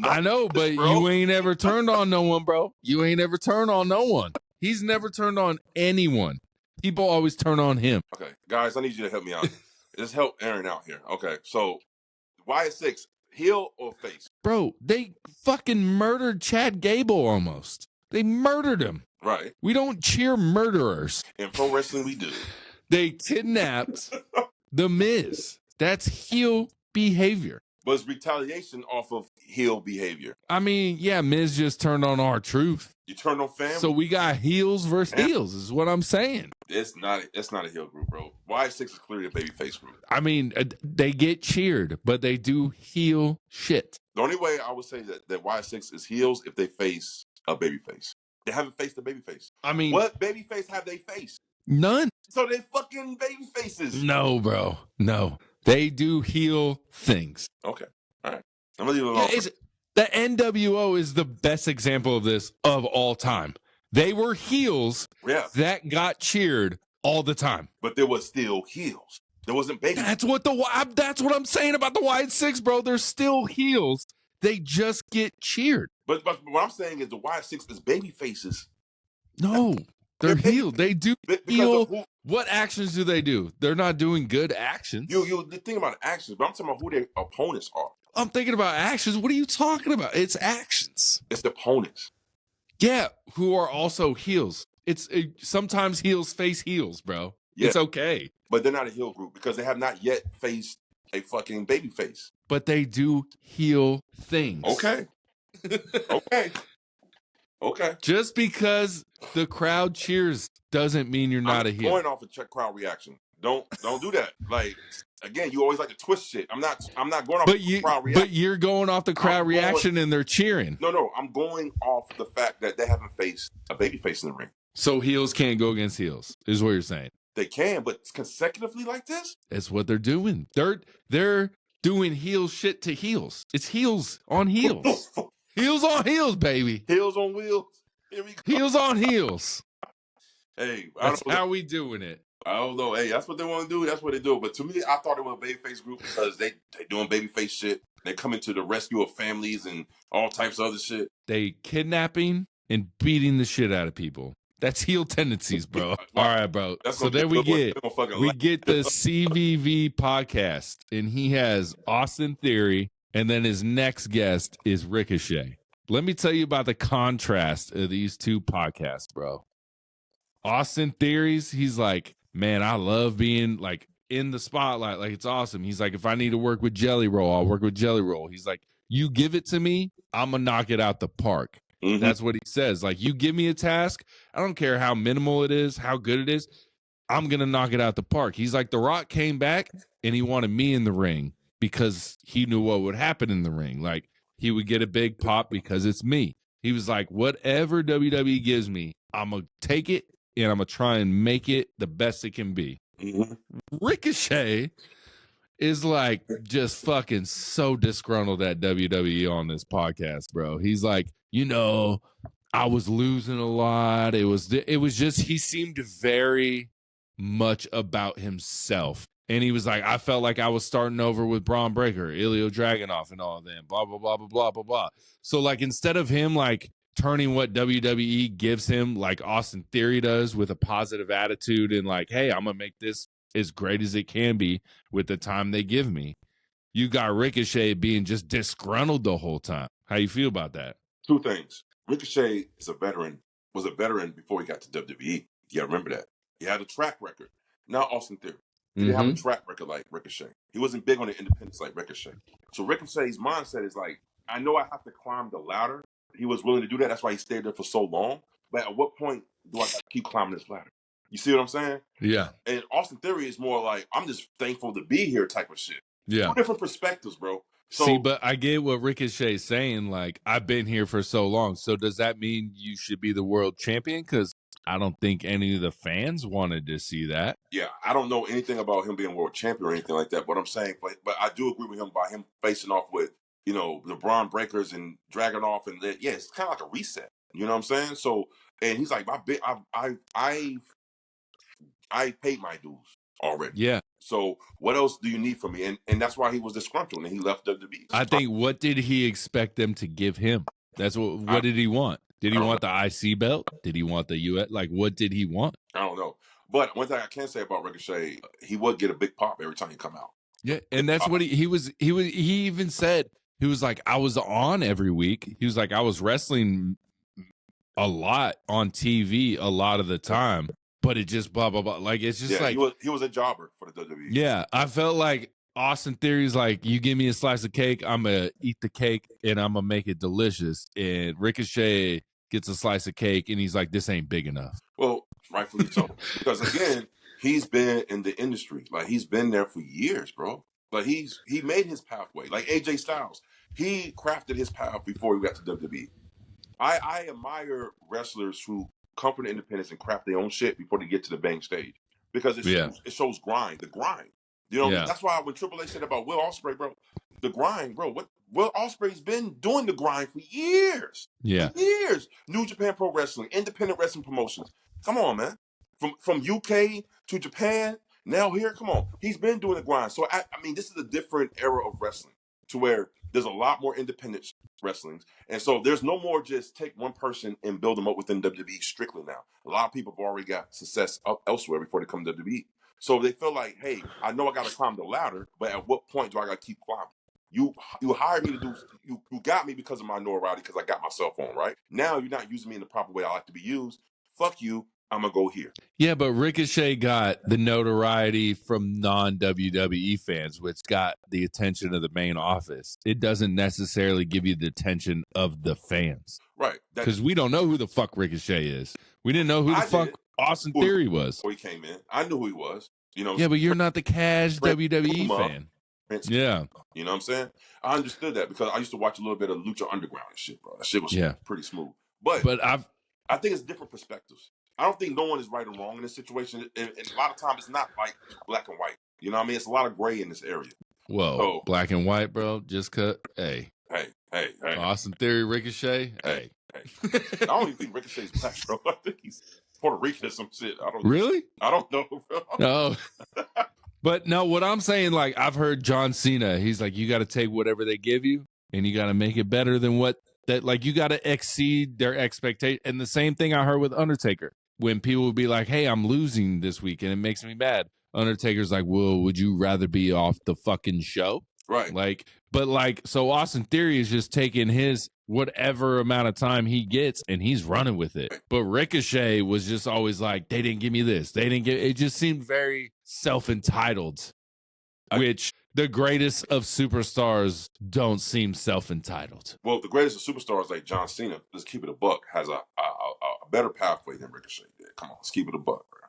B: I know, but you ain't ever turned on no one, bro. You ain't ever turned on no one. He's never turned on anyone. People always turn on him.
A: Okay, guys, I need you to help me out. Just help Aaron out here. Okay, so Wyatt Six, heel or face?
B: Bro, they fucking murdered Chad Gable almost. They murdered him.
A: Right.
B: We don't cheer murderers.
A: In pro wrestling, we do.
B: They kidnapped the Miz. That's heel behavior.
A: But it's retaliation off of heel behavior.
B: I mean, yeah, Miz just turned on R-Truth.
A: You turned on family.
B: So we got heels versus heels, is what I'm saying.
A: It's not a heel group, bro. Wyatt Six is clearly a babyface group.
B: I mean, they get cheered, but they do heel shit.
A: The only way I would say that Wyatt Six is heels if they face a babyface. They haven't faced a babyface. I mean, what babyface have they faced?
B: None.
A: So they fucking babyfaces.
B: No, bro. No. They do heel things.
A: Okay. All right. I'm going to leave it alone.
B: The NWO is the best example of this of all time. They were heels that got cheered all the time.
A: But there was still heels. There wasn't baby.
B: That's what I'm saying about the Wyatt Six, bro. They're still heels. They just get cheered.
A: But what I'm saying is the Wyatt Six is baby faces.
B: No, they're healed. They do heal. What actions do they do? They're not doing good actions.
A: You think about actions, but I'm talking about who their opponents are.
B: I'm thinking about actions. What are you talking about? It's actions.
A: It's the opponents.
B: Yeah, who are also heels. Sometimes heels face heels, bro. Yeah. It's okay.
A: But they're not a heel group because they have not yet faced a fucking baby face.
B: But they do heel things.
A: Okay. Okay.
B: Just because the crowd cheers doesn't mean you're not a heel.
A: Going off a crowd reaction. Don't do that. Like, again, you always like to twist shit. I'm not going off the crowd reaction.
B: But you're going off the crowd reaction and they're cheering.
A: No, I'm going off the fact that they haven't faced a baby face in the ring.
B: So heels can't go against heels, is what you're saying.
A: They can, but consecutively like this?
B: That's what they're doing. They're doing heel shit to heels. It's heels on heels. Heels on heels, baby.
A: Heels on wheels. Here we go.
B: Heels on heels.
A: Hey,
B: that's how we doing it.
A: I don't know. Hey, that's what they want to do. That's what they do. But to me, I thought it was a babyface group because they doing babyface shit. They coming to the rescue of families and all types of other shit.
B: They kidnapping and beating the shit out of people. That's heel tendencies, bro. All right, bro. So then we get the CVV podcast, and he has Austin Theory, and then his next guest is Ricochet. Let me tell you about the contrast of these two podcasts, bro. Austin Theories, he's like, man, I love being like in the spotlight. Like, it's awesome. He's like, if I need to work with Jelly Roll, I'll work with Jelly Roll. He's like, you give it to me, I'm going to knock it out the park. Mm-hmm. That's what he says. Like, you give me a task, I don't care how minimal it is, how good it is, I'm going to knock it out the park. He's like, The Rock came back and he wanted me in the ring because he knew what would happen in the ring. Like, he would get a big pop because it's me. He was like, whatever WWE gives me, I'm going to take it and I'm going to try and make it the best it can be. Mm-hmm. Ricochet is like just fucking so disgruntled at WWE on this podcast, bro. He's like, I was losing a lot. It was just, he seemed very much about himself. And he was like, I felt like I was starting over with Braun Breaker, Ilya Dragunov, and all of them, blah, blah, blah, blah, blah, blah, blah. So, like, instead of him, like, turning what WWE gives him, like Austin Theory does, with a positive attitude and, like, hey, I'm going to make this as great as it can be with the time they give me, you got Ricochet being just disgruntled the whole time. How you feel about that?
A: Two things. Ricochet is was a veteran before he got to WWE. You got to remember that. He had a track record. Now Austin Theory. He didn't have a track record like Ricochet. He wasn't big on the independence like Ricochet. So Ricochet's mindset is like, I know I have to climb the ladder. He was willing to do that. That's why he stayed there for so long. But at what point do I keep climbing this ladder? You see what I'm saying?
B: Yeah.
A: And Austin Theory is more like, I'm just thankful to be here type of shit.
B: Yeah.
A: Two different perspectives, bro. So,
B: see, but I get what Ricochet's saying. Like, I've been here for so long. So does that mean you should be the world champion? Because I don't think any of the fans wanted to see that.
A: Yeah, I don't know anything about him being world champion or anything like that. But I'm saying, but I do agree with him by him facing off with, you know, the Braun Breakers and Dragunov, and yeah, it's kind of like a reset. You know what I'm saying? So, and he's like, I've paid my dues already.
B: Yeah.
A: So what else do you need from me? And that's why he was disgruntled and he left WWE.
B: I think, what did he expect them to give him? That's what did he want? Did he want the IC belt? Did he want the US? Like, what did he want?
A: I don't know. But one thing I can say about Ricochet, he would get a big pop every time he come out.
B: Yeah, and that's what he even said. He was like, I was on every week. He was like, I was wrestling a lot on TV a lot of the time, but it just blah blah blah. Like, it's just like
A: he was a jobber for the WWE.
B: Yeah, I felt like Austin Theory's like, you give me a slice of cake, I'm gonna eat the cake and I'm gonna make it delicious. And Ricochet gets a slice of cake and he's like, this ain't big enough.
A: Well, rightfully so, because again, he's been in the industry, like he's been there for years, bro. Like he made his pathway. Like AJ Styles, he crafted his path before he got to WWE. I admire wrestlers who come from the independence and craft their own shit before they get to the bang stage, because it shows the grind. You know, that's why when Triple H said about Will Ospreay, bro, the grind, bro. What Will Ospreay's been doing the grind for years.
B: Yeah,
A: for years. New Japan Pro Wrestling, independent wrestling promotions. Come on, man. From UK to Japan, now here. Come on, he's been doing the grind. So I mean, this is a different era of wrestling, to where there's a lot more independent wrestlings, and so there's no more just take one person and build them up within WWE strictly now. A lot of people have already got success elsewhere before they come to WWE. So they feel like, hey, I know I got to climb the ladder, but at what point do I got to keep climbing? You hired me to do, you got me because of my notoriety, because I got my cell phone, right? Now you're not using me in the proper way I like to be used. Fuck you, I'm going to go here.
B: Yeah, but Ricochet got the notoriety from non-WWE fans, which got the attention of the main office. It doesn't necessarily give you the attention of the fans.
A: Right.
B: Because we don't know who the fuck Ricochet is. We didn't know who the fuck Austin Theory was.
A: Before he came in, I knew who he was. You know.
B: Yeah, but you're not the cash WWE fan. Yeah.
A: You know what I'm saying? I understood that because I used to watch a little bit of Lucha Underground and shit, bro. That shit was pretty smooth. But I think it's different perspectives. I don't think no one is right or wrong in this situation. And a lot of times it's not like black and white. You know what I mean? It's a lot of gray in this area.
B: Whoa, so, black and white, bro. Just cut. Hey. Austin Theory, Ricochet. Hey.
A: I don't even think Ricochet's black, bro. I think he's Puerto Rican or some shit. I don't know, bro.
B: No. But no, what I'm saying, like, I've heard John Cena, he's like, you got to take whatever they give you and you got to make it better than like, you got to exceed their expectation. And the same thing I heard with Undertaker, when people would be like, hey, I'm losing this week and it makes me mad. Undertaker's like, well, would you rather be off the fucking show?
A: Right.
B: Like, but like, so Austin Theory is just taking his whatever amount of time he gets and he's running with it. But Ricochet was just always like, they didn't give me this. They didn't it just seemed very self-entitled, which the greatest of superstars don't seem self-entitled.
A: Well, the greatest of superstars like John Cena, let's keep it a buck, has a better pathway than Ricochet did. Come on, let's keep it a buck, bro.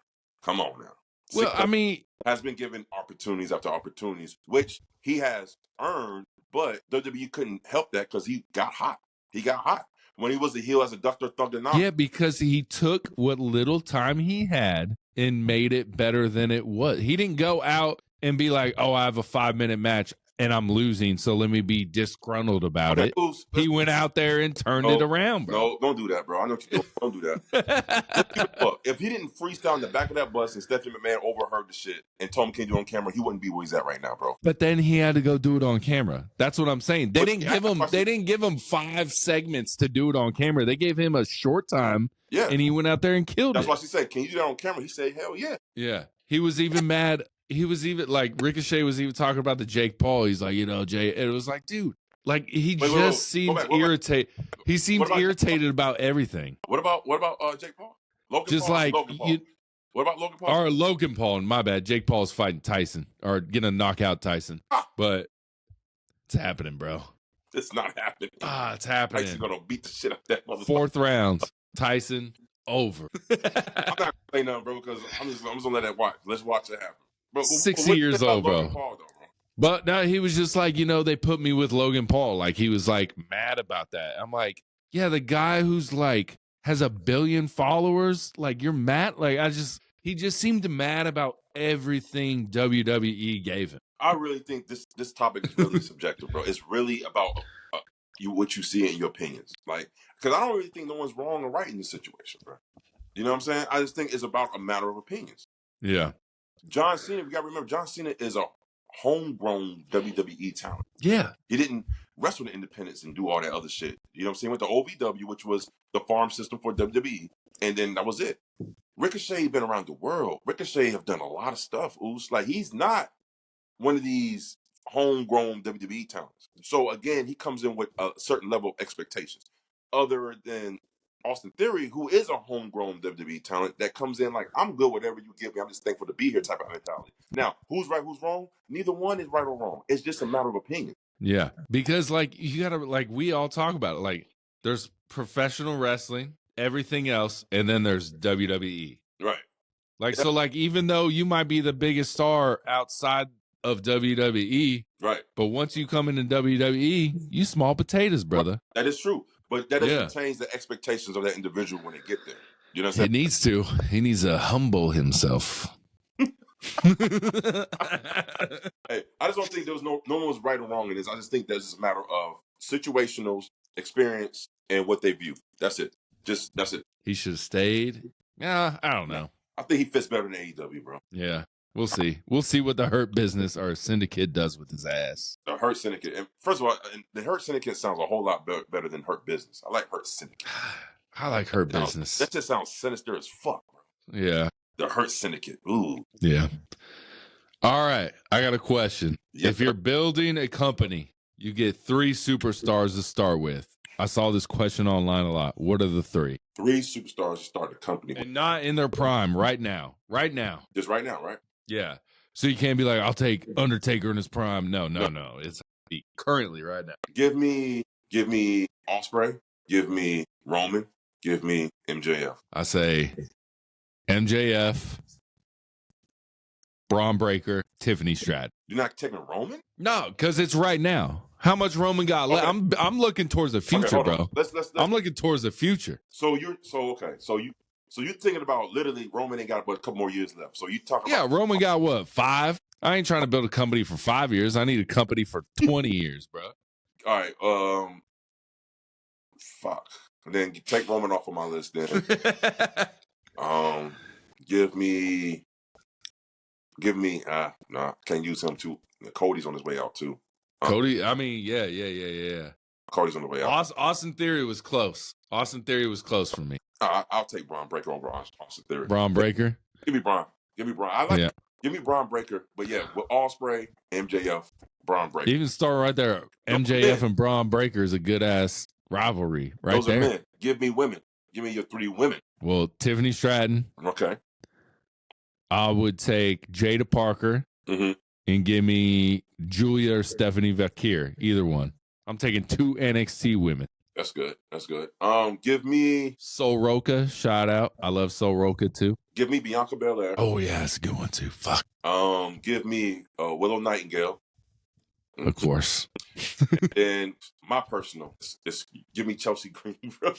A: Come on now.
B: Well, I mean,
A: has been given opportunities after opportunities, which he has earned, but WWE couldn't help that because he got hot. He got hot when he was a heel as a Dr. Thunder.
B: Yeah, because he took what little time he had and made it better than it was. He didn't go out and be like, oh, I have a 5-minute match and I'm losing, so let me be disgruntled about it. He went out there and turned it around, bro.
A: No, don't do that, bro. I know what you're doing. Don't do that. Look, if he didn't freestyle in the back of that bus and Stephanie McMahon overheard the shit and told him can't do it on camera, he wouldn't be where he's at right now, bro.
B: But then he had to go do it on camera. That's what I'm saying. They didn't give him 5 segments to do it on camera. They gave him a short time. Yeah. And he went out there and killed it.
A: That's why she said, "Can you do that on camera?" He said, "Hell yeah."
B: Yeah. He was even mad. He was even like Ricochet was even talking about the Jake Paul. He's like, Jay. And it was like, dude, like he seemed irritated. He seemed irritated about everything.
A: What about Jake Paul?
B: Just
A: Paul,
B: like
A: Logan Paul. What about Logan Paul?
B: Or Logan Paul, my bad. Jake Paul's fighting Tyson or gonna knock out Tyson. But it's happening, bro.
A: It's not happening.
B: It's happening.
A: Tyson's gonna beat the shit out of that motherfucker.
B: 4th round. Tyson over.
A: I'm not gonna say nothing, bro, because I'm just gonna let that watch. Let's watch it happen. Bro,
B: 60 years old, bro.
A: Paul, though, bro.
B: But no, he was just like, they put me with Logan Paul. Like he was like mad about that. I'm like, yeah, the guy who's like has 1 billion followers. Like you're mad. Like he just seemed mad about everything WWE gave him.
A: I really think this topic is really subjective, bro. It's really about what you see in your opinions. Like, because I don't really think no one's wrong or right in this situation, bro. You know what I'm saying? I just think it's about a matter of opinions.
B: Yeah.
A: John Cena, we got to remember, John Cena is a homegrown WWE talent.
B: Yeah.
A: He didn't wrestle in independence and do all that other shit. You know what I'm saying? With the OVW, which was the farm system for WWE, and then that was it. Ricochet been around the world. Ricochet have done a lot of stuff. Like, he's not one of these homegrown WWE talents. So, again, he comes in with a certain level of expectations. Other than Austin Theory, who is a homegrown WWE talent that comes in like, I'm good whatever you give me. I'm just thankful to be here type of mentality. Now, who's right, who's wrong? Neither one is right or wrong. It's just a matter of opinion.
B: Yeah, because like you gotta we all talk about it. Like there's professional wrestling, everything else, and then there's WWE.
A: Right.
B: Like so, like even though you might be the biggest star outside of WWE,
A: right?
B: But once you come into WWE, you small potatoes, brother.
A: That is true. But that doesn't change the expectations of that individual when they get there. You know what I'm saying?
B: He needs to. He needs to humble himself.
A: Hey, I just don't think there's no one's right or wrong in this. I just think that's just a matter of situational experience and what they view. That's it. That's it.
B: He should have stayed. Yeah, I don't know.
A: I think he fits better than AEW, bro.
B: Yeah. We'll see. We'll see what the Hurt Business or Syndicate does with his ass.
A: The Hurt Syndicate. And first of all, the Hurt Syndicate sounds a whole lot better than Hurt Business. I like Hurt Syndicate.
B: I like Hurt Business.
A: That just sounds sinister as fuck, bro.
B: Yeah.
A: The Hurt Syndicate. Ooh.
B: Yeah. All right. I got a question. Yes, if you're building a company, you get 3 superstars to start with. I saw this question online a lot. What are the 3? 3
A: superstars to start a company with.
B: And not in their prime right now. Right now.
A: Just right now, right?
B: Yeah. So you can't be like, I'll take Undertaker in his prime. No. It's currently right now.
A: Give me Ospreay. Give me Roman. Give me MJF.
B: I say MJF, Braun Breaker, Tiffany Stratton.
A: You're not taking Roman?
B: No, because it's right now. How much Roman got left? I'm looking towards the future, bro.
A: Let's
B: I'm looking towards the future.
A: So you're thinking about literally Roman ain't got but a couple more years left. So you talking about
B: Roman got what, 5? I ain't trying to build a company for 5 years. I need a company for 20 years, bro.
A: All right, fuck. And then take Roman off of my list then. Give me nah, can't use him too. Cody's on his way out too.
B: Cody, I mean, yeah.
A: Cody's on the way out.
B: Austin Theory was close. Austin Theory was close for me.
A: I'll take Braun Breaker over Austin Theory.
B: Braun Breaker?
A: Give me Braun. I like it. Give me Braun Breaker. But yeah, with Ospreay, MJF, Braun Breaker.
B: Even start right there. MJF and Braun Breaker is a good ass rivalry right
A: Those
B: there.
A: Are men. Give me women. Give me your 3 women.
B: Well, Tiffany Stratton.
A: Okay.
B: I would take Jada Parker and give me Julia or Stephanie Vakir. Either one. I'm taking 2 NXT women.
A: That's good. Give me
B: Sol Roca. Shout out. I love Sol Roca too.
A: Give me Bianca Belair.
B: Oh yeah, that's a good one too. Fuck.
A: Give me Willow Nightingale.
B: Of course.
A: And my personal, just give me Chelsea Green, bro.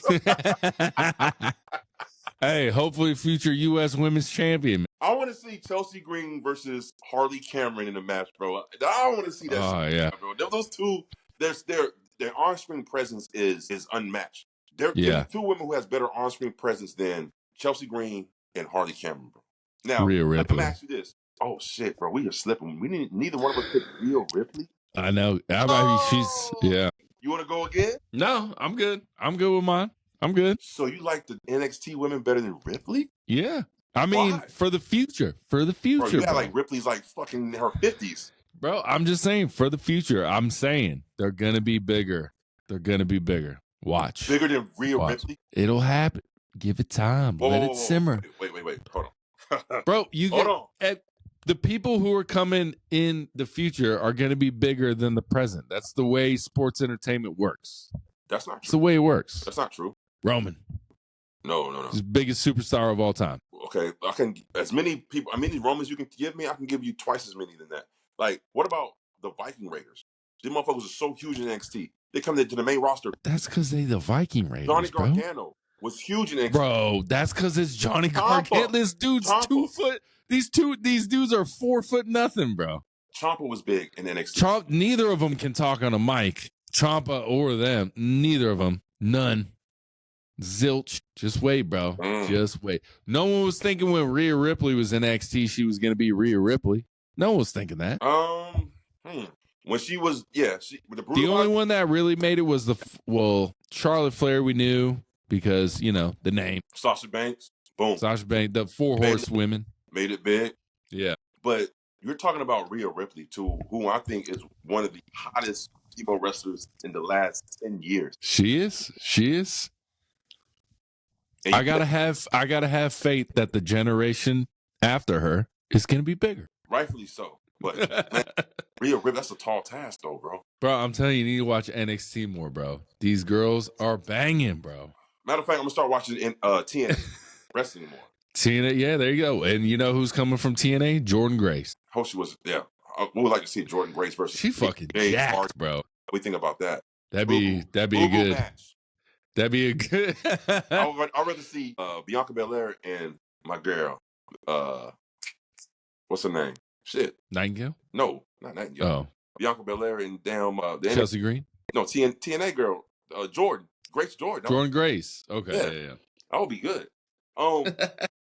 B: Hey, hopefully future U.S. Women's Champion.
A: I want to see Chelsea Green versus Harley Cameron in a match, bro. I want to see that.
B: Oh,
A: shit,
B: yeah.
A: bro. Those two, their on-screen presence is unmatched. There's
B: Yeah.
A: two women who has better on-screen presence than Chelsea Green and Harley Cameron, bro. Now,
B: Rhea
A: let
B: Ripley.
A: me ask you this. Oh shit, bro, we are slipping. Neither one of us picked Rhea Ripley.
B: I know. I mean, she's yeah.
A: You want to go again?
B: No, I'm good. I'm good with mine. I'm good.
A: So you like the NXT women better than Ripley?
B: Yeah. I mean,
A: Why?
B: for the future. For the
A: Bro,
B: future,
A: you got
B: bro.
A: like Ripley's like fucking in her 50s.
B: Bro, I'm just saying, for the future, I'm saying they're gonna be bigger. They're gonna be bigger. Watch.
A: Bigger than Rhea
B: Watch.
A: Ripley?
B: It'll happen. Give it time.
A: Whoa,
B: Let
A: whoa,
B: it
A: whoa,
B: simmer.
A: Wait. Hold on.
B: Bro, you
A: Hold
B: get
A: on.
B: the people who are coming in the future are going to be bigger than the present. That's the way sports entertainment works.
A: That's not
B: It's
A: true.
B: the way it works.
A: That's not true.
B: Roman.
A: No.
B: He's the biggest superstar of all time.
A: Okay, I can as many Romans you can give me, I can give you twice as many than that. Like, what about the Viking Raiders? These motherfuckers are so huge in NXT. They come to the main roster.
B: That's because they the Viking Raiders,
A: Johnny
B: bro.
A: Gargano was huge in NXT.
B: Bro, that's because it's Johnny Gargano. This dude's
A: Ciampa.
B: 2 foot. These dudes are 4 foot nothing, bro.
A: Ciampa was big in NXT.
B: Neither of them can talk on a mic. Ciampa or them. Neither of them. None. Zilch. Just wait, bro. Just wait. No one was thinking when Rhea Ripley was in NXT she was going to be Rhea Ripley. No one was thinking that.
A: When she was, with
B: the only one that really made it was Charlotte Flair we knew because, the name.
A: Sasha Banks. Boom.
B: Sasha Banks, the 4 horsewomen.
A: Made it big.
B: Yeah.
A: But you're talking about Rhea Ripley, too, who I think is one of the hottest female wrestlers in the last 10 years.
B: She is. I gotta have faith that the generation after her is gonna be bigger.
A: Rightfully so. But man, Rhea Ripley, that's a tall task though, bro.
B: Bro, I'm telling you need to watch NXT more, bro. These girls are banging, bro.
A: Matter of fact, I'm gonna start watching TNA wrestling more.
B: TNA, yeah, there you go. And you know who's coming from TNA? Jordan Grace.
A: Hope she was, yeah. We would like to see Jordan Grace versus.
B: She fucking jacked,
A: Cargill.
B: bro.
A: What do you think about that?
B: That'd be a good
A: match.
B: That'd be a good.
A: I'd rather see Bianca Belair and my girl. What's her name? Shit.
B: Nightingale?
A: No, not Nightingale.
B: Oh.
A: Bianca Belair and damn
B: Chelsea Green?
A: No, TNA girl. Jordan. Grace Jordan.
B: Jordan Grace. Okay, yeah.
A: That would be good.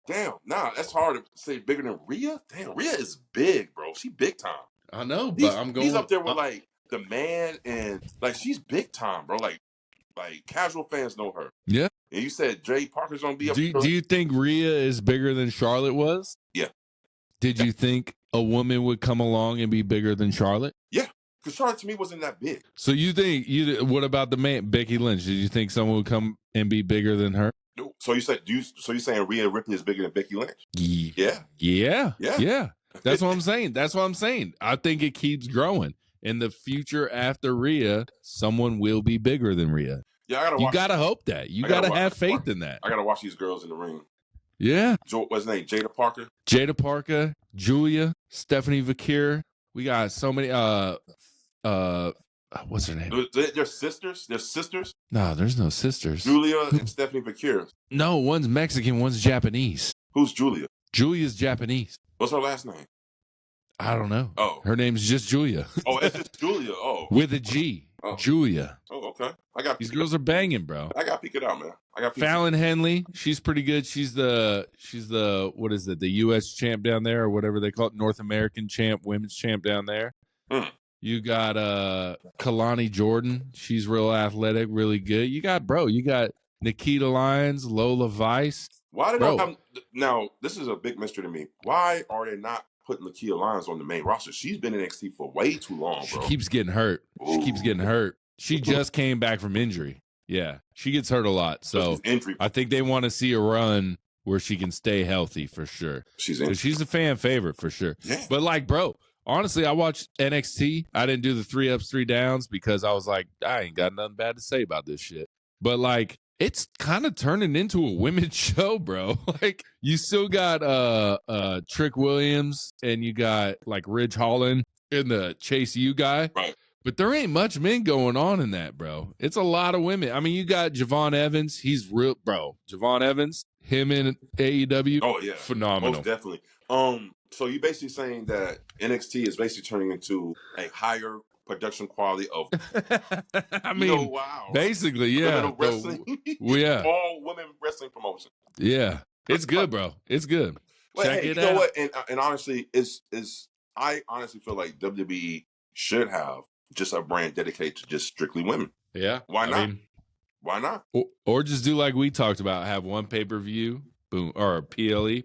A: Damn, that's hard to say bigger than Rhea. Damn, Rhea is big, bro. She big time.
B: I know, but I'm going.
A: He's up there with like the man and like she's big time, bro. Like casual fans know her.
B: Yeah.
A: And you said Jade Parker's gonna be up
B: there. Do you think Rhea is bigger than Charlotte was?
A: Yeah.
B: Did you think a woman would come along and be bigger than Charlotte?
A: Yeah. Because Charlotte to me wasn't that big.
B: So you think what about the man Becky Lynch? Did you think someone would come and be bigger than her?
A: So you saying Rhea Ripley is bigger than Becky Lynch? Yeah.
B: That's what I'm saying. I think it keeps growing. In the future after Rhea, someone will be bigger than Rhea.
A: Yeah,
B: you gotta hope that. You gotta have faith in that.
A: I gotta watch these girls in the ring.
B: Yeah.
A: What's her name? Jada Parker.
B: Jada Parker, Julia, Stephanie Vakir. We got so many. What's her name?
A: They're sisters. They're sisters.
B: No, there's no sisters.
A: Julia and Stephanie Vakir.
B: No, one's Mexican, one's Japanese.
A: Who's Julia?
B: Julia's Japanese.
A: What's her last name?
B: I don't know.
A: Oh,
B: her name's just Julia.
A: Oh, it's just Julia. Oh,
B: with a G. Oh. Julia.
A: Oh, okay.
B: These girls are banging, bro.
A: I gotta pick it out, man.
B: Fallon Henley. She's pretty good. She's the what is it? The U.S. champ down there, or whatever they call it, North American champ, women's champ down there. You got Kalani Jordan. She's real athletic, really good. You got Nikita Lyons, Lola Vice.
A: Why did I have, now this is a big mystery to me. Why are they not putting Nikita Lyons on the main roster? She's been in NXT for way too long, bro.
B: She keeps getting hurt. She just came back from injury. Yeah, she gets hurt a lot. So I think they want to see a run where she can stay healthy for sure. She's a fan favorite for sure.
A: Yeah.
B: But bro, honestly, I watched NXT. I didn't do the 3 ups, 3 downs because I was like, I ain't got nothing bad to say about this shit. But it's kind of turning into a women's show, bro. You still got Trick Williams and you got Ridge Holland and the Chase U guy.
A: Right.
B: But there ain't much men going on in that, bro. It's a lot of women. I mean, you got Javon Evans. He's real, bro. Javon Evans, him in AEW.
A: Oh yeah,
B: Phenomenal.
A: most definitely. So you're basically saying that NXT is basically turning into a higher production quality of,
B: I mean,
A: wow,
B: basically, yeah.
A: women wrestling,
B: Yeah.
A: all women wrestling promotion.
B: Yeah. It's good, bro. It's good.
A: But
B: Check
A: hey,
B: it
A: you know
B: out.
A: what? And honestly, I honestly feel like WWE should have just a brand dedicated to just strictly women.
B: Yeah.
A: Why
B: I
A: not?
B: mean,
A: Why not?
B: or just do like we talked about, have one pay-per-view, boom, or PLE,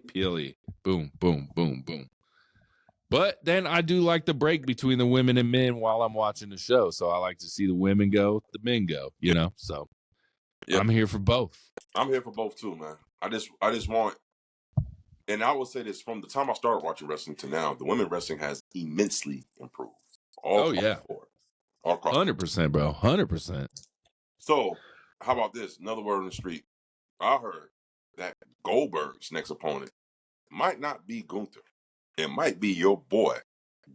B: boom, boom, boom, boom. But then I do like the break between the women and men while I'm watching the show. So I like to see the women go, the men go, you know? So I'm here for both.
A: I'm here for both too, man. I just want, and I will say this, from the time I started watching wrestling to now, the women wrestling has immensely improved. All across the board.
B: 100%, bro. 100%.
A: So, how about this? Another word on the street. I heard that Goldberg's next opponent might not be Gunther. It might be your boy,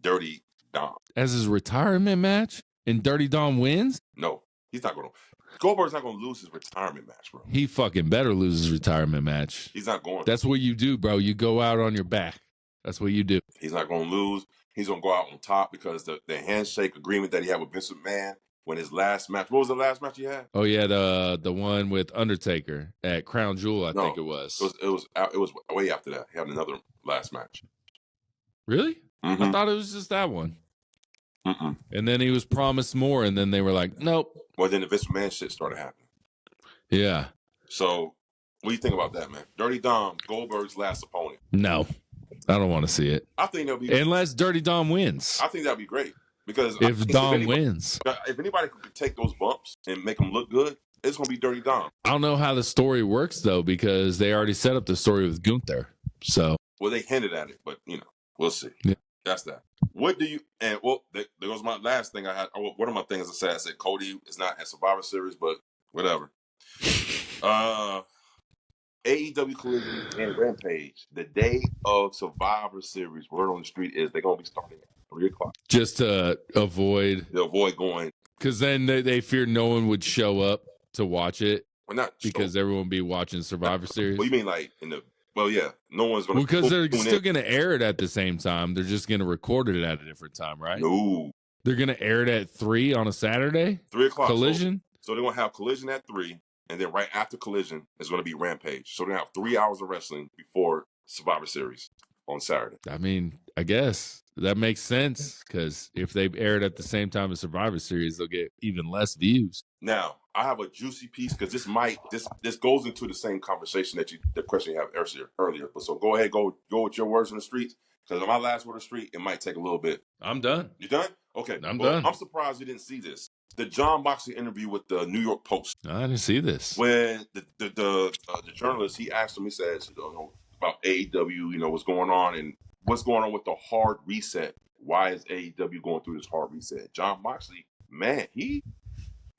A: Dirty Dom.
B: As his retirement match and Dirty Dom wins?
A: No, he's not going to. Goldberg's not going to lose his retirement match, bro.
B: He fucking better lose his retirement match.
A: He's not going.
B: That's what you do, bro. You go out on your back. That's what you do.
A: He's not going to lose. He's going to go out on top because the handshake agreement that he had with Vince McMahon when his last match. What was the last match he had?
B: Oh yeah, the one with Undertaker at Crown Jewel, I think it was.
A: It was way after that. He had another last match.
B: Really?
A: Mm-hmm.
B: I thought it was just that one.
A: Mm-mm.
B: And then he was promised more, and then they were like, nope.
A: Well, then the Vince McMahon shit started happening.
B: Yeah.
A: So, what do you think about that, man? Dirty Dom, Goldberg's last opponent.
B: No, I don't want to see it.
A: I think that'll be
B: unless Dirty Dom wins.
A: I think that'd be great because
B: if Dom wins,
A: if anybody could take those bumps and make them look good, it's gonna be Dirty Dom.
B: I don't know how the story works though because they already set up the story with Gunther. So,
A: well, they hinted at it, but we'll see. Yeah. That's that. What do you there goes my last thing I had. One of my things I said Cody is not at Survivor Series, but whatever. AEW Collision and Rampage, the day of Survivor Series, word on the street is they're gonna be starting at 3:00.
B: Just to avoid
A: going,
B: because then they fear no one would show up to watch it.
A: Well, not
B: because everyone would be watching Survivor Series.
A: What do you mean, like in the? Well, yeah, no one's going to.
B: Because they're still going to air it at the same time. They're just going to record it at a different time, right?
A: No,
B: they're going to air it at 3 on a Saturday.
A: 3:00
B: Collision.
A: So they're going to have Collision at 3, and then right after Collision is going to be Rampage. So they're going to have 3 hours of wrestling before Survivor Series on Saturday.
B: I mean, I guess that makes sense because if they air it at the same time as Survivor Series, they'll get even less views.
A: Now, I have a juicy piece because this goes into the same conversation the question you have earlier. But so go ahead, go with your words on the streets because on my last word on the street, it might take a little bit.
B: I'm done.
A: You done? Okay,
B: I'm done.
A: I'm surprised you didn't see this. The John Moxley interview with the New York Post.
B: I didn't see this.
A: When the journalist, he asked him, he says, about AEW, what's going on and what's going on with the hard reset. Why is AEW going through this hard reset? John Moxley, man, he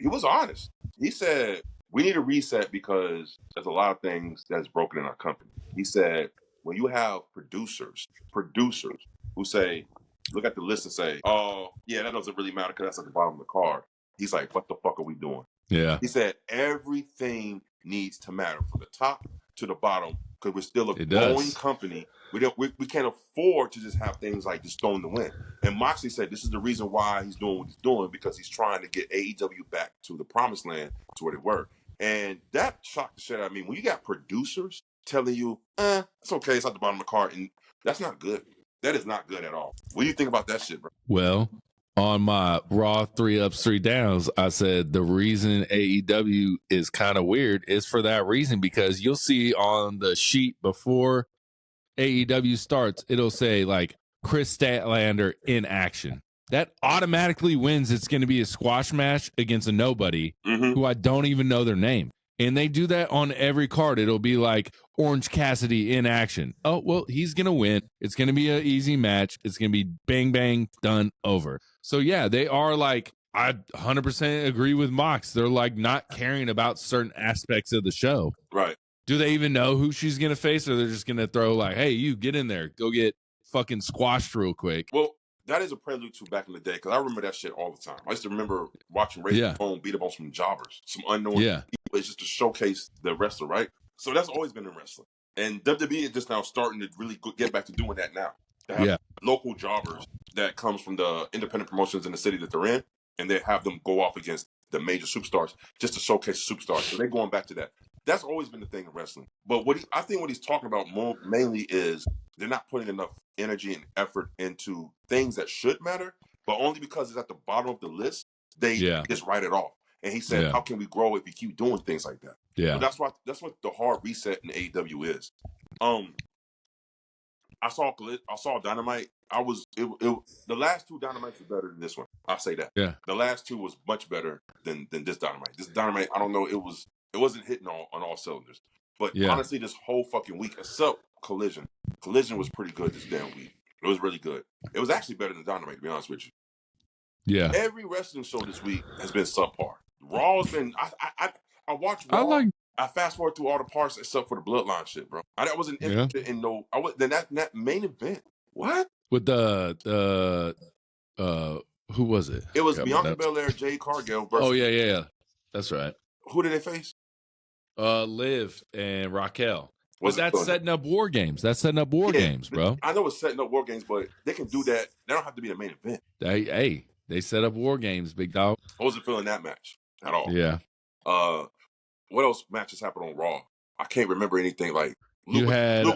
A: was honest. He said, we need a reset because there's a lot of things that's broken in our company. He said, when you have producers who say, look at the list and say, oh, yeah, that doesn't really matter because that's at the bottom of the card. He's like, what the fuck are we doing?
B: Yeah.
A: He said, everything needs to matter from the top to the bottom because we're still a growing company. We can't afford to just have things like just thrown in the wind. And Moxley said this is the reason why he's doing what he's doing because he's trying to get AEW back to the promised land to where they were. And that shocked the shit out of me. When you got producers telling you, it's okay, it's at the bottom of the card, and that's not good. That is not good at all. What do you think about that shit, bro?
B: Well, on my Raw 3 ups, 3 downs, I said the reason AEW is kind of weird is for that reason because you'll see on the sheet before AEW starts, it'll say like Chris Statlander in action. That automatically wins. It's going to be a squash match against a nobody who I don't even know their name. And they do that on every card. It'll be like Orange Cassidy in action. Oh, well, he's going to win. It's going to be an easy match. It's going to be bang, bang, done, over. So, yeah, they are like, I 100% agree with Mox. They're like not caring about certain aspects of the show.
A: Right.
B: Do they even know who she's going to face or they're just going to throw like, hey, you get in there. Go get fucking squashed real quick.
A: Well, that is a prelude to back in the day, because I remember that shit all the time. I used to remember watching Razor Ramon beat up on some jobbers, some unknown people. It's just to showcase the wrestler, right? So that's always been in wrestling. And WWE is just now starting to really get back to doing that now. To have local jobbers that comes from the independent promotions in the city that they're in, and they have them go off against the major superstars just to showcase superstars. So they're going back to that. That's always been the thing in wrestling. But I think what he's talking about mainly is they're not putting enough energy and effort into things that should matter, but only because it's at the bottom of the list, they just write it off. And he said, how can we grow if we keep doing things like that?
B: Yeah.
A: So that's what the hard reset in AEW is. I saw Dynamite. The last two Dynamites were better than this one. I'll say that.
B: Yeah.
A: The last two was much better than this Dynamite. This Dynamite, I don't know, it wasn't hitting on all cylinders. But honestly, this whole fucking week, except Collision was pretty good this damn week. It was really good. It was actually better than Dynamite, to be honest with you.
B: Yeah.
A: Every wrestling show this week has been subpar. Raw's been. I watched Raw. I fast forward through all the parts except for the Bloodline shit, bro. I wasn't interested in no. That main event. What?
B: With the who was it?
A: It was Bianca Belair, Jade, Cargill versus.
B: Oh yeah. That's right.
A: Who did they face?
B: Liv and Raquel. But that's setting up war games. That's setting up war games, bro.
A: I know it's setting up war games, but they can do that. They don't have to be the main event.
B: They set up war games, big dog.
A: I wasn't feeling that match at all.
B: Yeah.
A: What else matches happened on Raw? I can't remember anything like.
B: You had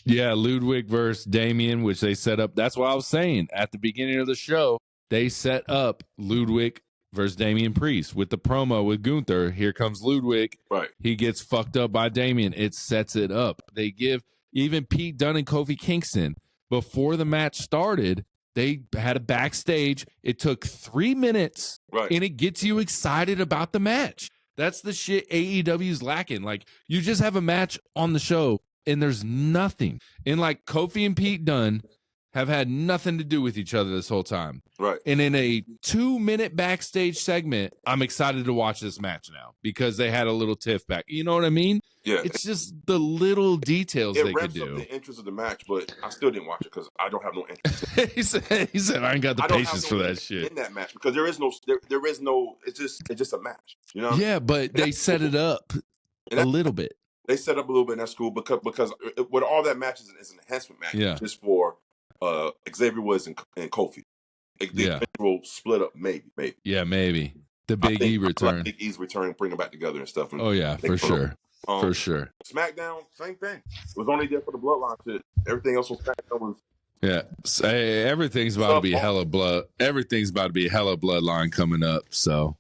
B: Ludwig versus Damien, which they set up. That's what I was saying at the beginning of the show. They set up Ludwig versus Damian Priest with the promo with Gunther. Here comes Ludwig.
A: Right.
B: He gets fucked up by Damian. It sets it up. They give even Pete Dunne and Kofi Kingston before the match started. They had a backstage. It took 3 minutes, and it gets you excited about the match. That's the shit AEW's lacking. Like, you just have a match on the show, and there's nothing. And, like, Kofi and Pete Dunne have had nothing to do with each other this whole time.
A: Right.
B: And in a 2-minute backstage segment, I'm excited to watch this match now because they had a little tiff back. You know what I mean?
A: Yeah.
B: It's just the little details they could do.
A: It ramps up the interest of the match, but I still didn't watch it because I don't have no interest.
B: he said, I ain't got the patience for that shit.
A: In that match, because there is no, it's just a match. You know?
B: Yeah, but they set it up a little bit.
A: They set up a little bit, and that's cool because with all that matches, it's an enhancement match.
B: Yeah.
A: Just for Xavier Woods and Kofi. The eventual split up, maybe.
B: Yeah, maybe. The Big E return.
A: Like Big E's return, bring them back together and stuff.
B: Oh, yeah, for sure. For sure.
A: SmackDown, same thing. It was only there for the Bloodline shit. Everything else on SmackDown was.
B: Yeah. Everything's about to be hella blood. Everything's about to be hella bloodline coming up. So.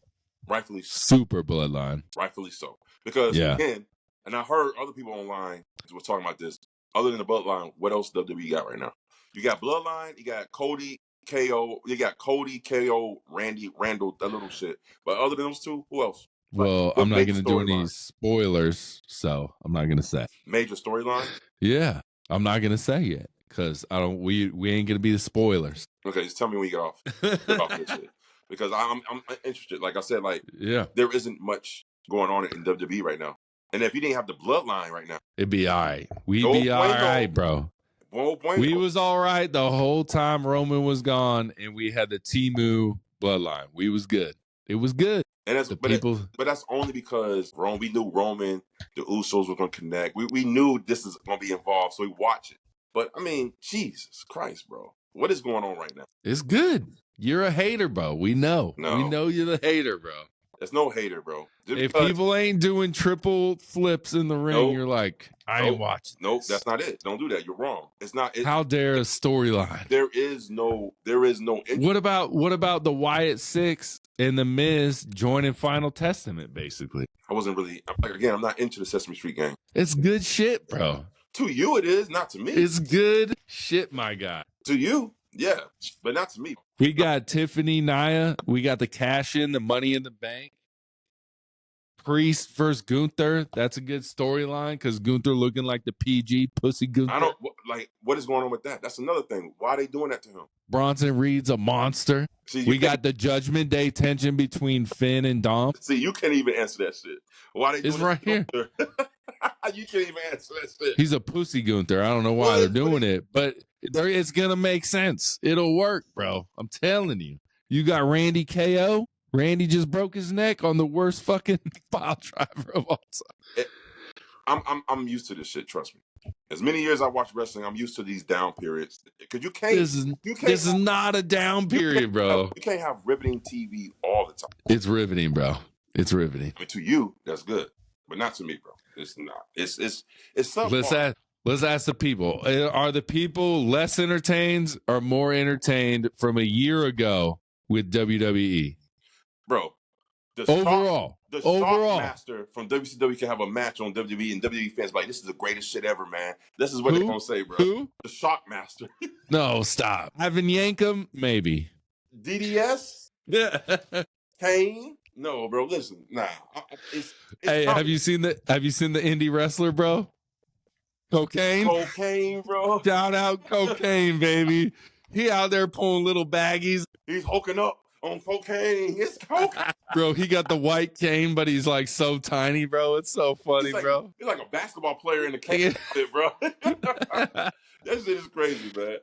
A: Rightfully so.
B: Super bloodline.
A: Rightfully so. Because, again, and I heard other people online were talking about this. Other than the bloodline, what else WWE got right now? You got Bloodline, you got Cody, KO, Randy, Randall, that little shit. But other than those two, who else?
B: Well, I'm not going to do any spoilers, so I'm not going to say.
A: Major storyline?
B: Yeah, I'm not going to say yet because we ain't going to be the spoilers.
A: Okay, just tell me when you get off this shit. Because I'm interested. Like I said, there isn't much going on in WWE right now. And if you didn't have the bloodline right now,
B: it'd be all right. We'd be all right, bro. We was all right the whole time Roman was gone, and we had the Temu bloodline. We was good. It was good.
A: And that's but that's only because we knew Roman, the Usos were going to connect. We knew this is going to be involved, so we watch it. But I mean, Jesus Christ, bro, what is going on right now?
B: It's good. You're a hater, bro. We know.
A: No.
B: We know you're the hater, bro.
A: There's no hater, bro.
B: If people ain't doing triple flips in the ring, you're like, I ain't watching.
A: Nope, that's not it. Don't do that. You're wrong. It's not.
B: How dare a storyline?
A: There is no.
B: What about the Wyatt Six and the Miz joining Final Testament? Basically,
A: I wasn't really. Again, I'm not into the Sesame Street gang.
B: It's good shit, bro.
A: To you, it is. Not to me.
B: It's good shit, my guy.
A: To you, yeah, but not to me.
B: We got Tiffany Nia. We got the cash in, the Money in the Bank. Priest versus Gunther. That's a good storyline because Gunther looking like the PG pussy Gunther.
A: I don't what is going on with that. That's another thing. Why are they doing that to him?
B: Bronson Reed's a monster. See, we got the Judgment Day tension between Finn and Dom.
A: See, you can't even answer that shit. Why they doing
B: it's right here.
A: You can't even answer that shit.
B: He's a pussy Gunther. I don't know why they're doing it, but it's gonna make sense. It'll work, bro. I'm telling you. You got Randy KO. Randy just broke his neck on the worst fucking pile driver of all time.
A: I'm used to this shit. Trust me. As many years I watch wrestling, I'm used to these down periods. Because you can't.
B: This is not a down period, bro.
A: You can't have riveting TV all the time.
B: It's riveting, bro. It's riveting.
A: I mean, to you, that's good, but not to me, bro. It's not. It's something.
B: Let's ask the people. Are the people less entertained or more entertained from a year ago with WWE?
A: Bro,
B: overall,
A: the Shockmaster from WCW can have a match on WWE, and WWE fans like, this is the greatest shit ever, man. This is what they're gonna say, bro.
B: Who?
A: The Shockmaster.
B: No, stop. Ivan Yankum, maybe.
A: DDS?
B: Yeah.
A: Kane? No, bro. Listen, nah.
B: Hey, have you seen the indie wrestler, bro?
A: Cocaine, bro.
B: Shout out Cocaine, baby. He out there pulling little baggies.
A: He's hooking up on cocaine. It's cocaine.
B: Bro, he got the white cane, but he's like so tiny, bro. It's so funny, bro.
A: He's like a basketball player in the cane, bro. That shit is crazy, man.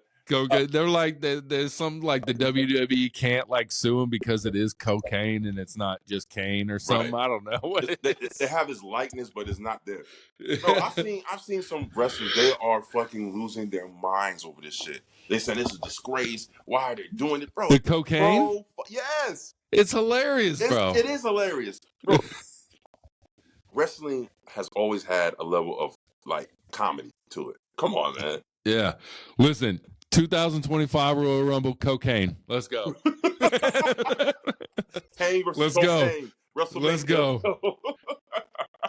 B: They're like, there's something like the WWE can't like sue him because it is cocaine and it's not just cane or something. Right. I don't know what it is.
A: They have his likeness, but it's not there. Bro, I've seen some wrestlers. They are fucking losing their minds over this shit. They say this is a disgrace. Why are they doing it, bro?
B: The cocaine?
A: Bro, yes,
B: it's hilarious, bro.
A: It is hilarious, bro. Wrestling has always had a level of like comedy to it. Come on, man.
B: Yeah, listen. 2025 Royal Rumble, cocaine. Let's go.
A: Kane versus
B: Let's
A: cocaine.
B: Go. Let's go.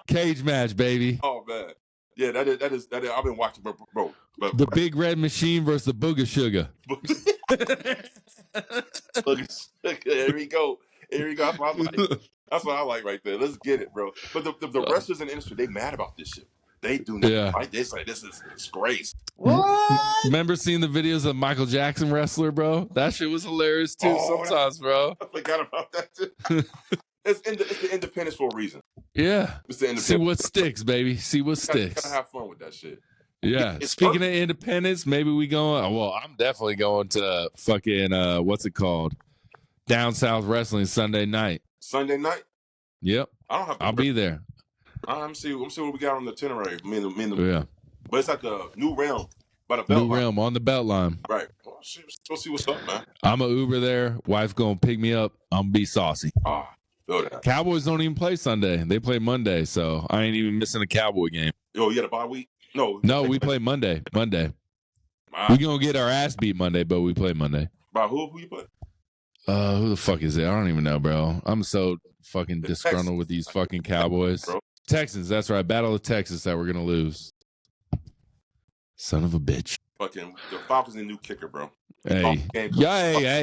B: Cage match, baby.
A: Oh man, yeah, that is. I've been watching, bro.
B: The Big Red Machine versus the Booger Sugar.
A: Here we go. That's what I like right there. Let's get it, bro. But the wrestlers in the industry, they mad about this shit. They do not. Yeah. Right? They say this is a disgrace.
B: What? Remember seeing the videos of Michael Jackson wrestler, bro? That shit was hilarious too. Sometimes, bro.
A: I forgot about that too. It's the independence for a reason.
B: Yeah.
A: It's the independence.
B: See what sticks, baby. See what sticks.
A: Gotta have fun with that shit.
B: Yeah. Speaking of independence, maybe we going. Well, I'm definitely going to fucking what's it called? Down South Wrestling Sunday night.
A: Sunday night?
B: Yep. I'll be there.
A: I'm see what we got on the itinerary.
B: Yeah.
A: But it's like the New Realm by the belt line.
B: New Realm on the belt line.
A: Right. Well, let's see what's up, man.
B: I'm a Uber there. Wife gonna pick me up. I'm gonna be saucy.
A: Feel that. Cowboys
B: don't even play Sunday. They play Monday, so I ain't even missing a Cowboy game.
A: Yo, you got a bye week?
B: No, we play Monday. We gonna get our ass beat Monday, but we play Monday.
A: By who? Who you play?
B: Who the fuck is it? I don't even know, bro. I'm so fucking disgruntled with these fucking Cowboys. Texans, that's right. Battle of Texas that we're gonna lose. Son of a bitch.
A: Fucking the Falcons need a new kicker, bro.
B: Hey,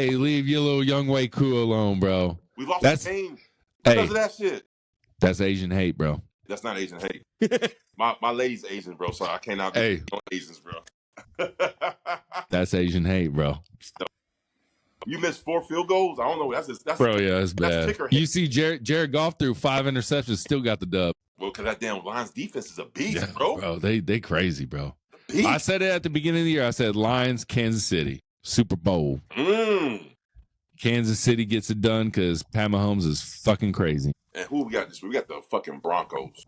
B: leave your little young way crew alone, bro.
A: We lost the game because of that shit.
B: That's Asian hate, bro.
A: That's not Asian hate. my lady's Asian, bro, so I cannot be Asians, bro.
B: That's Asian hate, bro.
A: You missed 4 field goals? I don't know. That's
B: bro, yeah, that's bad. You see Jared Goff threw 5 interceptions, still got the dub.
A: Well, because that damn Lions defense is a beast, bro.
B: Bro, they crazy, bro. I said it at the beginning of the year. I said Lions, Kansas City, Super Bowl. Kansas City gets it done because Pat Mahomes is fucking crazy.
A: And who we got this week? We got the fucking Broncos.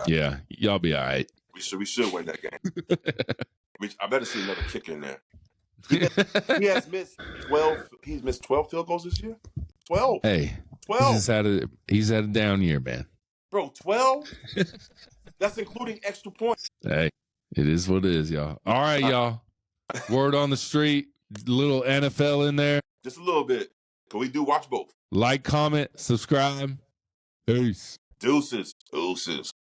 B: Yeah, y'all be all right.
A: We should win that game. I better see another kicker in there. He has missed 12. He's missed 12 field goals this year. 12.
B: Hey,
A: 12.
B: He's had a down year, man.
A: Bro, 12. That's including extra points.
B: Hey, it is what it is, y'all. All right, y'all. Word on the street. Little NFL in there.
A: Just a little bit. But we do watch both.
B: Like, comment, subscribe. Peace.
A: Deuces.